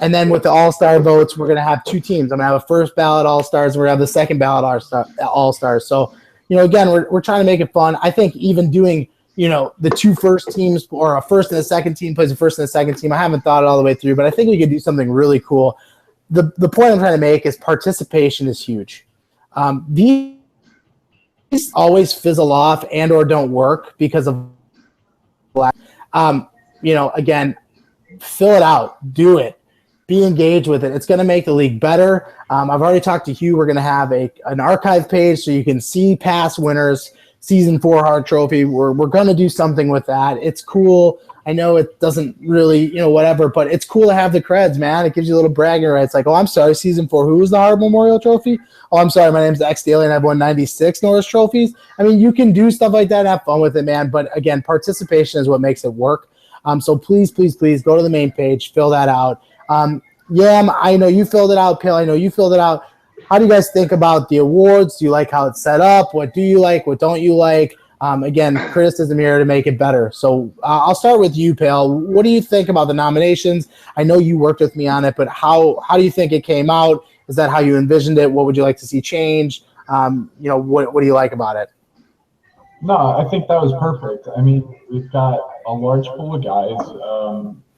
A: And then with the All-Star votes, we're going to have 2 teams. I'm going to have a first ballot All-Stars, and we're going to have the second ballot All-Stars. So, again, we're trying to make it fun. I think even doing, the 2 first teams or a first and a second team plays a first and a second team, I haven't thought it all the way through, but I think we could do something really cool. The point I'm trying to make is participation is huge. These always fizzle off and or don't work because of again, fill it out, do it. Be engaged with it. It's going to make the league better. I've already talked to Hugh. We're going to have an archive page so you can see past winners, season 4 Hart Trophy. We're going to do something with that. It's cool. I know it doesn't really, whatever, but it's cool to have the creds, man. It gives you a little bragging rights. Like, oh, I'm sorry, season 4, who was the Hart Memorial Trophy? Oh, I'm sorry, my name's X Daly and I've won 96 Norris trophies. I mean, you can do stuff like that and have fun with it, man. But again, participation is what makes it work. So please go to the main page, fill that out. Yam, I know you filled it out. Pale, I know you filled it out. How do you guys think about the awards? Do you like how it's set up? What do you like? What don't you like? Again, criticism here to make it better. So I'll start with you, Pale. What do you think about the nominations? I know you worked with me on it, but how do you think it came out? Is that how you envisioned it? What would you like to see change? What do you like about it?
B: No, I think that was perfect. I mean, we've got a large pool of guys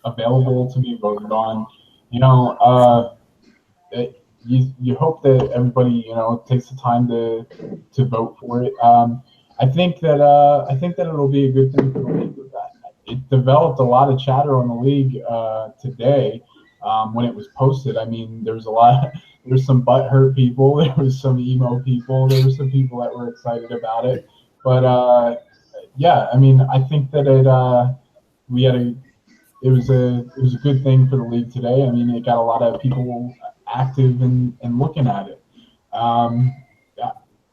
B: available to be voted on. You hope that everybody takes the time to vote for it. I think that it'll be a good thing for the league with that. It developed a lot of chatter on the league today when it was posted. I mean, there's some butthurt people, there was some emo people, there were some people that were excited about it. But yeah, I mean, I think that it was a good thing for the league today. I mean, it got a lot of people active and looking at it.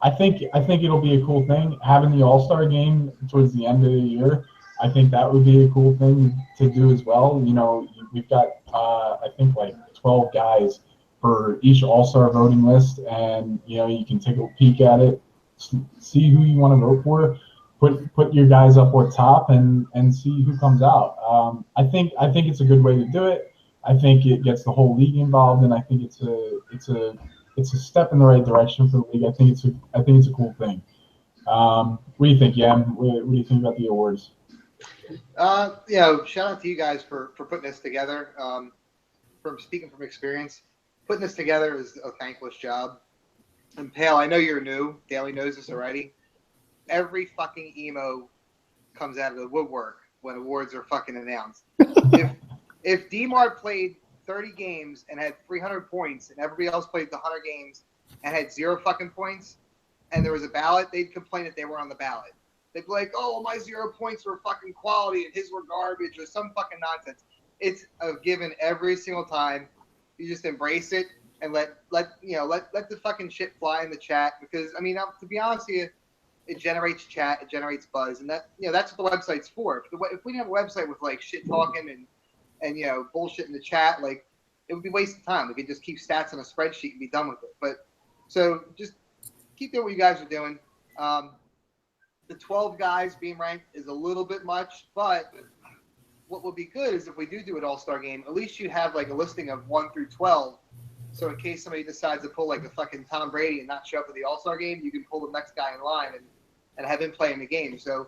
B: I think it'll be a cool thing having the All-Star game towards the end of the year. I think that would be a cool thing to do as well. We've got I think like 12 guys for each All-Star voting list, and you can take a peek at it, see who you want to vote for, put your guys up at top, and see who comes out. I think it's a good way to do it. I think it gets the whole league involved, and I think it's a step in the right direction for the league. I think it's a cool thing. What do you think, Yam? What do you think about the awards?
C: Shout out to you guys for putting this together. From speaking from experience, putting this together is a thankless job. And Pale, I know you're new. Daly knows this already. Every fucking emo comes out of the woodwork when awards are fucking announced. If D-Mart played 30 games and had 300 points, and everybody else played the 100 games and had 0 fucking points, and there was a ballot, they'd complain that they were on the ballot. They'd be like, "Oh, my 0 points were fucking quality and his were garbage," or some fucking nonsense. It's a given every single time. You just embrace it and let the fucking shit fly in the chat, because I mean, to be honest with you, it generates chat, it generates buzz, and that's what the website's for. If we didn't have a website with like shit talking and bullshit in the chat, like, it would be wasting time. We could just keep stats on a spreadsheet and be done with it. But so just keep doing what you guys are doing. The 12 guys being ranked is a little bit much, but what would be good is if we do an All-Star game, at least you have like a listing of 1 through 12. So in case somebody decides to pull like a fucking Tom Brady and not show up at the All-Star game, you can pull the next guy in line and have him play in the game. So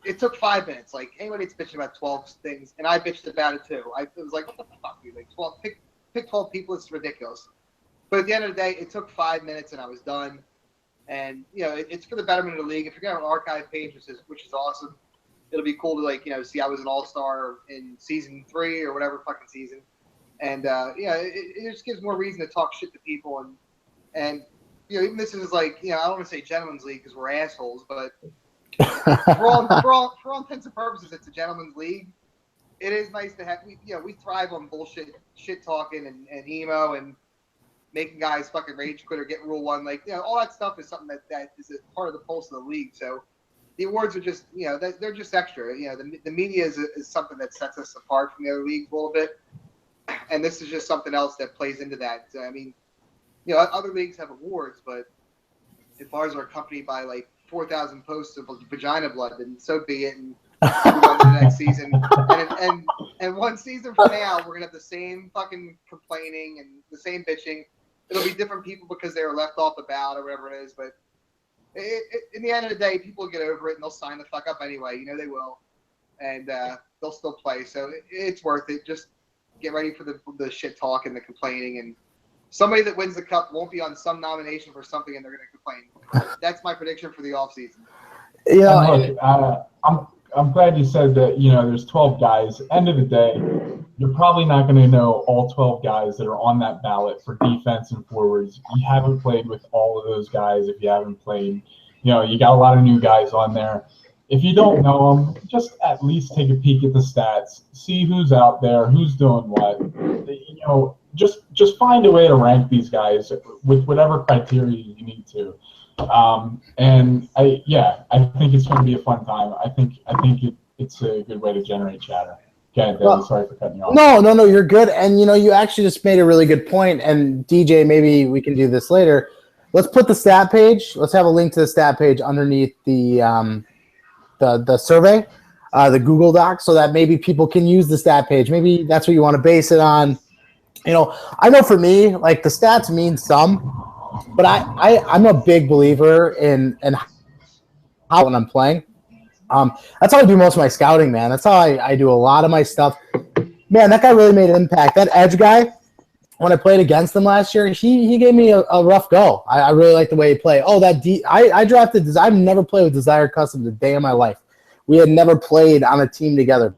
C: it took 5 minutes. Like, anybody that's bitching about 12 things, and I bitched about it too. It was like, what the fuck, dude? Like, 12, pick 12 people, it's ridiculous. But at the end of the day, it took 5 minutes and I was done. And, it's for the betterment of the league. If you're going to have an archive page, which is awesome, it'll be cool to, see I was an all-star in season 3 or whatever fucking season. And, it just gives more reason to talk shit to people. And even this is like, I don't want to say gentleman's league because we're assholes, but for all intents and purposes, it's a gentleman's league. It is nice to have, we thrive on bullshit, shit talking and emo and making guys fucking rage quit or get rule 1. Like, all that stuff is something that is a part of the pulse of the league. So the awards are just, they're just extra. The media is something that sets us apart from the other leagues a little bit. And this is just something else that plays into that. So, I mean, other leagues have awards, but if ours are accompanied by like 4,000 posts of vagina blood, then so be it. And move on to the next season. And 1 season from now, we're gonna have the same fucking complaining and the same bitching. It'll be different people because they were left off the ballot or whatever it is. But in the end of the day, people will get over it and they'll sign the fuck up anyway. They will, and they'll still play. So it's worth it. Just get ready for the shit talk and the complaining, and somebody that wins the cup won't be on some nomination for something and they're going to complain. That's my prediction for the offseason.
B: Look, I'm glad you said that, there's 12 guys. End of the day, you're probably not going to know all 12 guys that are on that ballot for defense and forwards. You haven't played with all of those guys if you haven't played. You got a lot of new guys on there. If you don't know them, just at least take a peek at the stats, see who's out there, who's doing what. Just find a way to rank these guys with whatever criteria you need to. And I think it's going to be a fun time. I think it's a good way to generate chatter. Okay, David, sorry for cutting you off.
A: No, you're good. And you actually just made a really good point. And DJ, maybe we can do this later. let's put the stat page. Let's have a link to the stat page underneath the survey, the Google Doc, so that maybe people can use the stat page. Maybe that's what you want to base it on. You know, I know for me, like the stats mean some, but I'm a big believer in how when I'm playing. That's how I do most of my scouting, man. That's how I do a lot of my stuff. Man, that guy really made an impact. That edge guy, when I played against him last year, he gave me a rough go. I really like the way he played. Oh, I drafted. I've never played with Desire Customs a day in my life. We had never played on a team together.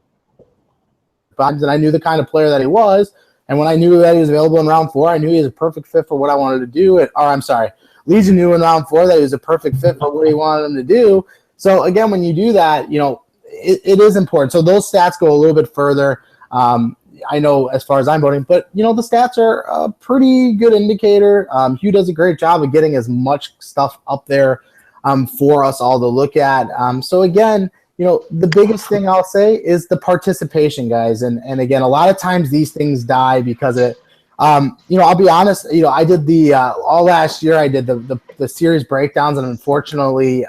A: And I knew the kind of player that he was. And when I knew that he was available in round 4, I knew he was a perfect fit for what I wanted to do. Legion knew in round 4 that he was a perfect fit for what he wanted him to do. So, again, when you do that, you know, it is important. So those stats go a little bit further. I know as far as I'm voting, but, you know, the stats are a pretty good indicator. Hugh does a great job of getting as much stuff up there for us all to look at. So, again, you know, the biggest thing I'll say is the participation, guys. And again, a lot of times these things die because of it. You know, I'll be honest, you know, I did all last year, I did the series breakdowns, and unfortunately,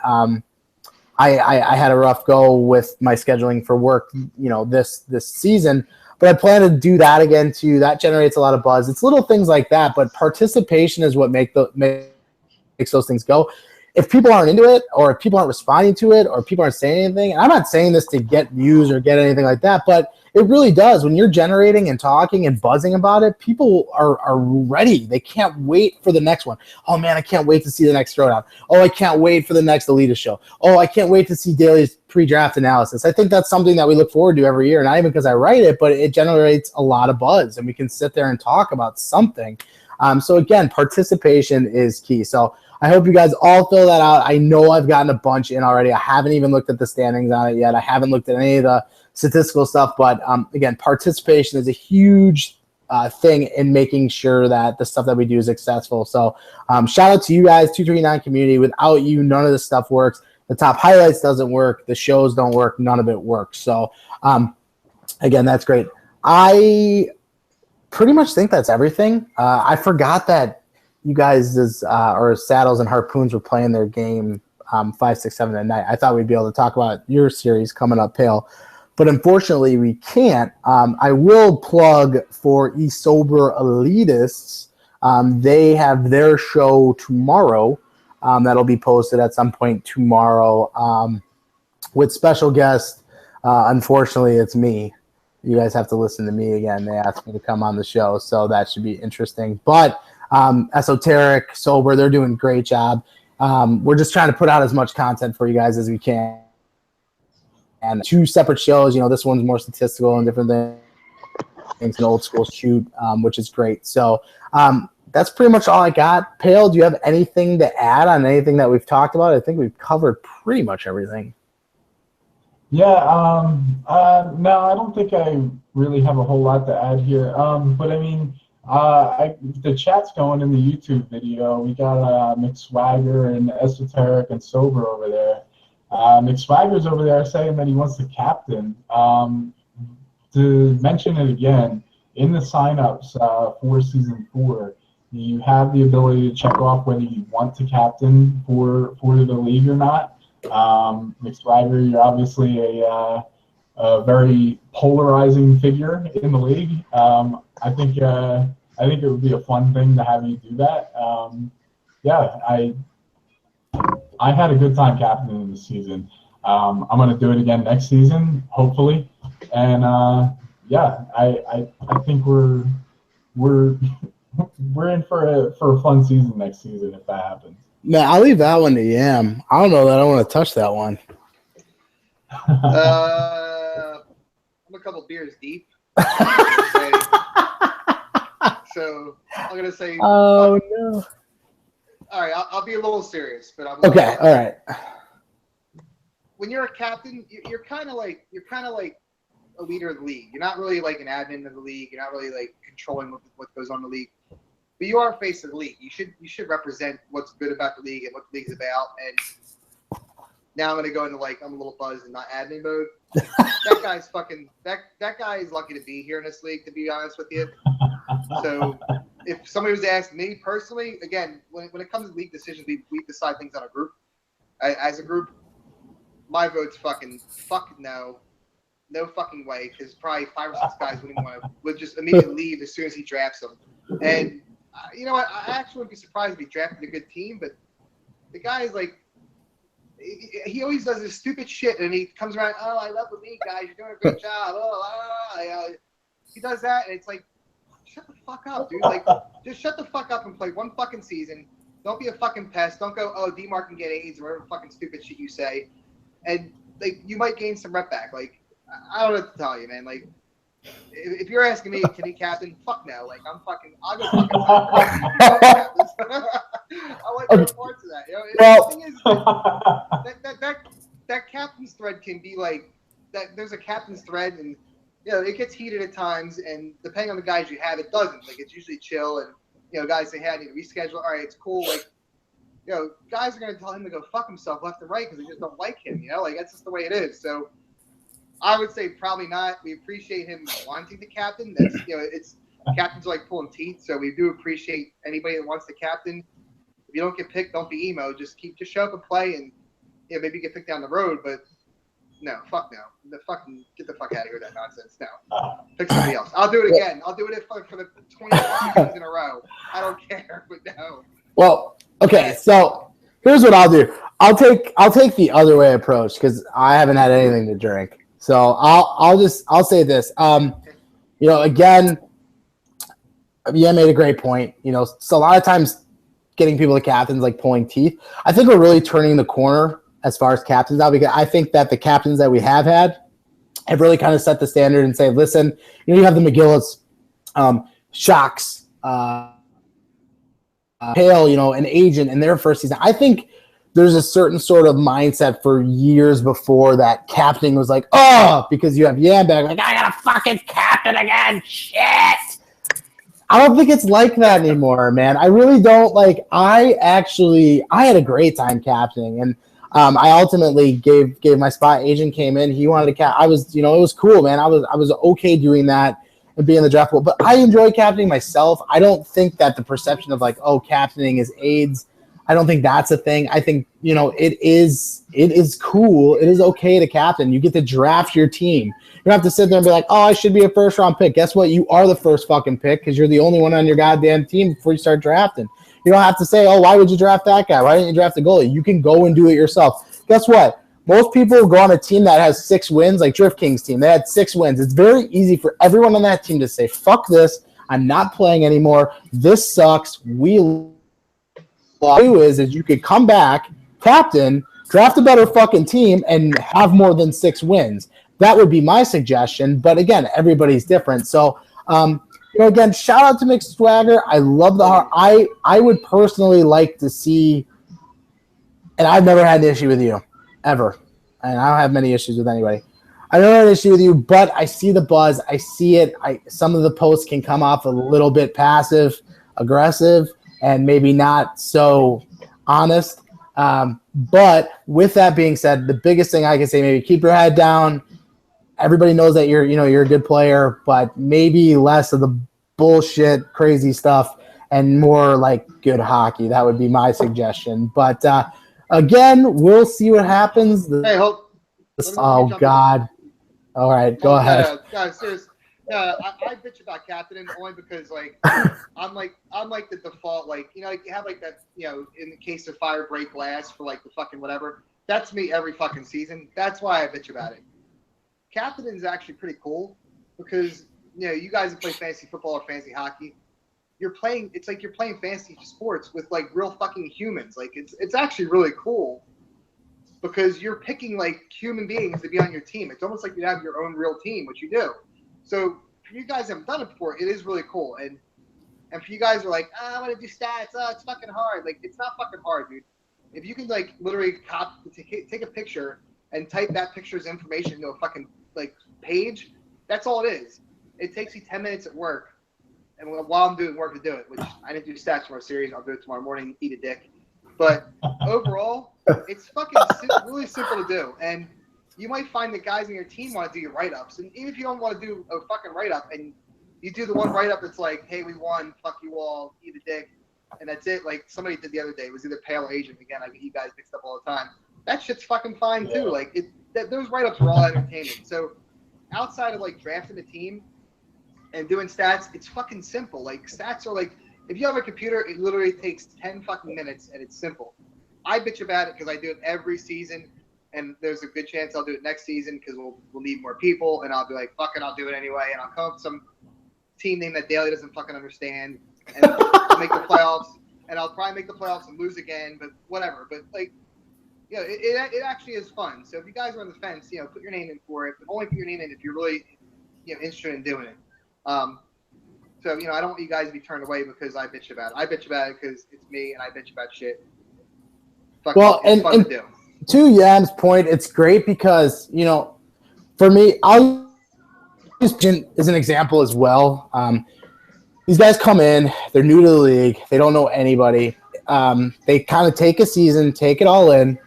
A: I had a rough go with my scheduling for work, you know, this season, but I plan to do that again too. That generates a lot of buzz. It's little things like that, but participation is what makes those things go. If people aren't into it, or if people aren't responding to it, or people aren't saying anything, and I'm not saying this to get views or get anything like that, but it really does. When you're generating and talking and buzzing about it, people are ready. They can't wait for the next one. Oh, man, I can't wait to see the next Throwdown. Oh, I can't wait for the next Elite show. Oh, I can't wait to see Daly's pre-draft analysis. I think that's something that we look forward to every year, not even because I write it, but it generates a lot of buzz, and we can sit there and talk about something. So, again, participation is key. So I hope you guys all fill that out. I know I've gotten a bunch in already. I haven't even looked at the standings on it yet. I haven't looked at any of the statistical stuff, but again, participation is a huge thing in making sure that the stuff that we do is successful. So shout out to you guys, 239 community. Without you, none of this stuff works. The top highlights doesn't work. The shows don't work. None of it works. So again, that's great. I pretty much think that's everything. I forgot that you guys or Saddles and Harpoons were playing their game 5, 6, 7 at night. I thought we'd be able to talk about your series coming up, Pale. But unfortunately, we can't. I will plug for eSober Elitists. They have their show tomorrow. That'll be posted at some point tomorrow with special guest. Unfortunately, it's me. You guys have to listen to me again. They asked me to come on the show, so that should be interesting. But Esoteric, Sober, they're doing a great job. We're just trying to put out as much content for you guys as we can. And 2 separate shows, you know, this one's more statistical and different things, an old school shoot, which is great. So that's pretty much all I got. Pale, do you have anything to add on anything that we've talked about? I think we've covered pretty much everything.
B: Yeah, no, I don't think I really have a whole lot to add here. But I mean, the chat's going in the YouTube video. We got McSwagger and Esoteric and Sober over there. McSwagger's over there saying that he wants to captain. To mention it again, in the signups for season 4, you have the ability to check off whether you want to captain for the league or not. McSwagger, you're obviously a very polarizing figure in the league. I think it would be a fun thing to have you do that. Yeah, I had a good time captaining this season. I'm gonna do it again next season, hopefully. And yeah, I think we're in for a fun season next season if that happens.
A: Man, I'll leave that one to Yam. I don't know that I want to touch that one.
C: I'm a couple beers deep. So I'm gonna say.
A: Oh no.
C: All right, I'll be a little serious, but I'm
A: okay. All right.
C: When you're a captain, you're kind of like a leader of the league. You're not really like an admin of the league. You're not really like controlling what goes on in the league. But you are a face of the league. You should represent what's good about the league and what the league's about. And now I'm gonna go into I'm a little buzzed and not admin mode. That guy's lucky to be here in this league, to be honest with you. So if somebody was to ask me personally, again, when it comes to league decisions, we decide things on a group. As a group, my vote's fuck no. No fucking way, because probably 5 or 6 guys would just immediately leave as soon as he drafts them. And you know what? I actually wouldn't be surprised if he drafted a good team, but the guy is like, he always does this stupid shit, and he comes around, oh, I love the league, guys. You're doing a great job. He does that, and it's like, shut the fuck up, dude. Like, just shut the fuck up and play one fucking season. Don't be a fucking pest. Don't go, oh, D-Mark can get AIDS or whatever fucking stupid shit you say. And, like, you might gain some rep back. Like, I don't know what to tell you, man. Like, if you're asking me, can he captain? Fuck no. Like, I'll go fucking I like no parts of that. You know, the thing is, that captain's thread can be like, that. There's a captain's thread, and you know, it gets heated at times, and depending on the guys you have, it doesn't. Like, it's usually chill, and you know, guys say, hey, I need to reschedule. All right, it's cool. Like, you know, guys are gonna tell him to go fuck himself left and right because they just don't like him. You know, like that's just the way it is. So I would say probably not. We appreciate him wanting to captain. That's, you know, it's captains are like pulling teeth, so we do appreciate anybody that wants to captain. If you don't get picked, don't be emo. Just show up and play, and you know, maybe get picked down the road. But no, fuck no. Get the fuck out of here with that nonsense. No, pick somebody else. I'll do it again. I'll do it for the 20 games in a row. I don't care, but no.
A: Well, okay, so here's what I'll do. I'll take the other way approach because I haven't had anything to drink. So I'll say this. You know, again, yeah, made a great point. You know, so a lot of times getting people to captains like pulling teeth. I think we're really turning the corner as far as captains now, because I think that the captains that we have had have really kind of set the standard and say, listen, you know, you have the McGillets, Shocks, Hale, you know, an agent in their first season. I think there's a certain sort of mindset for years before that captaining was like, oh, because you have Yambag, like, I gotta fucking captain again. Shit. I don't think it's like that anymore, man. I really don't. Like, I had a great time captaining, and I ultimately gave my spot. Agent came in, he wanted to cap. I was, you know, it was cool, man. I was okay doing that and being in the draft pool, but I enjoy captaining myself. I don't think that the perception of like, oh, captaining is AIDS, I don't think that's a thing. I think, you know, it is cool. It is okay to captain. You get to draft your team. You don't have to sit there and be like, oh, I should be a first round pick. Guess what? You are the first fucking pick because you're the only one on your goddamn team before you start drafting. You don't have to say, oh, why would you draft that guy? Why didn't you draft the goalie? You can go and do it yourself. Guess what? Most people go on a team that has 6 wins, like Drift King's team. They had 6 wins. It's very easy for everyone on that team to say, fuck this. I'm not playing anymore. This sucks. Is you could come back, captain, draft a better fucking team, and have more than 6 wins. That would be my suggestion. But again, everybody's different. So, you know, again, shout out to Mick Swagger. I love the heart. I would personally like to see, and I've never had an issue with you, ever. And I don't have many issues with anybody. I don't have an issue with you, but I see the buzz. I see it. Some of the posts can come off a little bit passive, aggressive, and maybe not so honest. But with that being said, the biggest thing I can say, maybe keep your head down. Everybody knows that you're a good player, but maybe less of the bullshit, crazy stuff, and more like good hockey. That would be my suggestion. But again, we'll see what happens.
C: Hey, Hope.
A: Oh God! All right, go ahead.
C: Seriously. I bitch about captaining only because like I'm like the default, like, you know, like you have like that, you know, in the case of fire break glass for like the fucking whatever. That's me every fucking season. That's why I bitch about it. Captaining is actually pretty cool because, you know, you guys that play fantasy football or fantasy hockey, it's like you're playing fantasy sports with like real fucking humans. Like it's actually really cool because you're picking like human beings to be on your team. It's almost like you have your own real team, which you do. So for you guys that haven't done it before, it is really cool. And for you guys who are like, I want to do stats. Oh, it's fucking hard. Like, it's not fucking hard, dude. If you can like literally take a picture and type that picture's information into a fucking like page, that's all it is. It takes you 10 minutes at work, and while I'm doing work to do it, which I didn't do stats for a series. I'll do it tomorrow morning. Eat a dick. But overall, it's fucking really simple to do. And you might find that guys in your team want to do your write-ups. And even if you don't want to do a fucking write-up and you do the one write-up that's like, hey, we won, fuck you all, eat a dick, and that's it. Like somebody did the other day. It was either Pale or Asian. Again, I get you guys mixed up all the time. That shit's fucking fine too. Like those write-ups are all entertainment. So outside of like drafting a team and doing stats, it's fucking simple. Like stats are like, if you have a computer, it literally takes 10 fucking minutes and it's simple. I bitch about it because I do it every season, and there's a good chance I'll do it next season because we'll need more people, and I'll be like, fuck it, I'll do it anyway, and I'll come up with some team name that Daly doesn't fucking understand, and I'll make the playoffs, and I'll probably make the playoffs and lose again, but whatever. But like, you know, it actually is fun. So if you guys are on the fence, you know, put your name in for it, but only put your name in if you're really, you know, interested in doing it. So, you know, I don't want you guys to be turned away because I bitch about it. I bitch about it because it's me and I bitch about shit. It's fun to do.
A: To Yam's point, it's great because, you know, for me, I'll use as an example as well. These guys come in, they're new to the league, they don't know anybody. They kind of take a season, take it all in,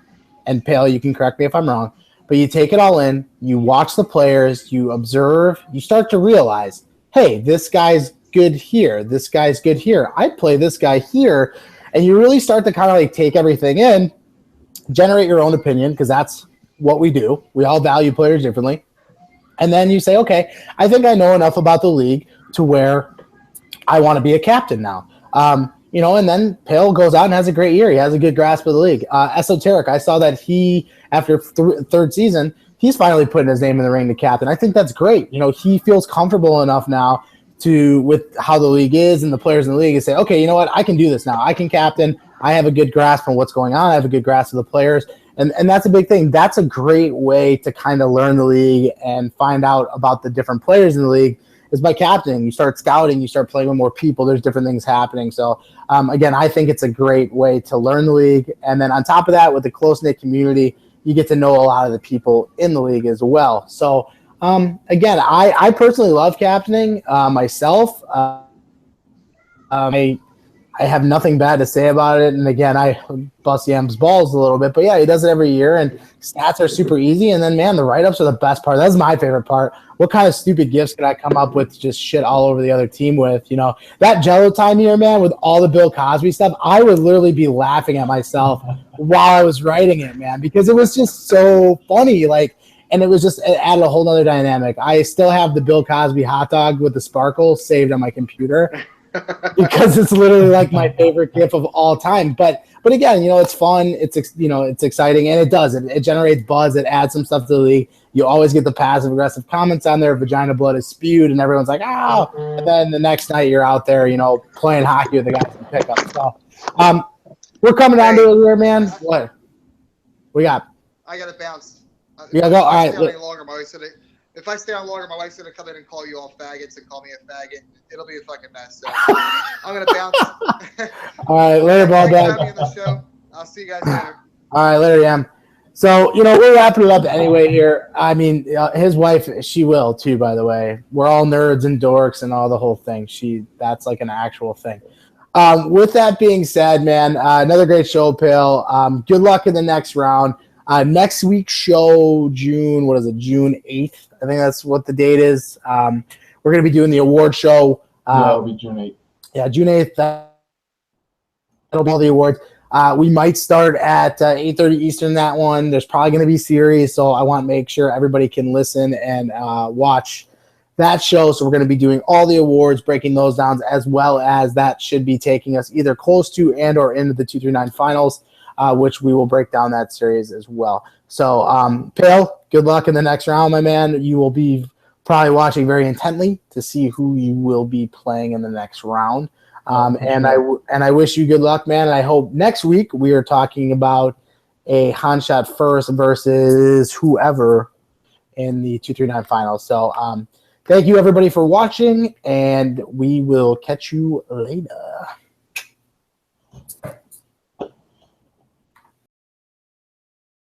A: and Pale, you can correct me if I'm wrong, but you take it all in, you watch the players, you observe, you start to realize, hey, this guy's good here, this guy's good here, I play this guy here, and you really start to kind of like take everything in, generate your own opinion, because that's what we do. We all value players differently. And then you say, okay, I think I know enough about the league to where I want to be a captain now. You know, and then Pale goes out and has a great year. He has a good grasp of the league. Esoteric, I saw that he, after third season, he's finally putting his name in the ring to captain. I think that's great. You know, he feels comfortable enough now with how the league is and the players in the league and say, okay, you know what, I can do this now. I can captain. I have a good grasp on what's going on. I have a good grasp of the players. And that's a big thing. That's a great way to kind of learn the league and find out about the different players in the league is by captaining. You start scouting, you start playing with more people. There's different things happening. So, again, I think it's a great way to learn the league. And then on top of that, with the close-knit community, you get to know a lot of the people in the league as well. So, again, I personally love captaining myself. I have nothing bad to say about it. And again, I bust Yam's balls a little bit, but yeah, he does it every year and stats are super easy. And then, man, the write-ups are the best part. That's my favorite part. What kind of stupid gifts could I come up with just shit all over the other team with? You know, that Jello time here, man, with all the Bill Cosby stuff, I would literally be laughing at myself while I was writing it, man, because it was just so funny. Like, and it added a whole nother dynamic. I still have the Bill Cosby hot dog with the sparkle saved on my computer. Because it's literally like my favorite GIF of all time. But again, you know, it's fun. It's exciting, and it generates buzz. It adds some stuff to the league. You always get the passive aggressive comments on there. Vagina blood is spewed, and everyone's like, "Oh!" And then the next night you're out there, you know, playing hockey with the guys in pickup. So, we're coming down to it here, man. What we got?
C: I gotta bounce.
A: You gotta go. All right.
C: If I stay on longer, my wife's gonna come in and call you all faggots and call me a faggot. It'll be a fucking mess. So I'm gonna bounce.
A: All right, later, ball bag.
C: I'll see you guys later.
A: All right, later, Yam. So, you know, we're wrapping it up anyway here. I mean, his wife, she will too, by the way. We're all nerds and dorks and all the whole thing. That's like an actual thing. With that being said, man, another great show, Pale. Good luck in the next round. Next week's show, June 8th. I think that's what the date is. We're going to be doing the award show.
B: It'll be June 8th.
A: Yeah, June 8th. That'll be all the awards. We might start at 8:30 Eastern, that one. There's probably going to be series, so I want to make sure everybody can listen and watch that show. So we're going to be doing all the awards, breaking those down, as well as that should be taking us either close to and or into the 239 finals. Which we will break down that series as well. So, Pale, good luck in the next round, my man. You will be probably watching very intently to see who you will be playing in the next round. And I wish you good luck, man. And I hope next week we are talking about a Hanshot first versus whoever in the 239 finals. So, thank you everybody for watching, and we will catch you later.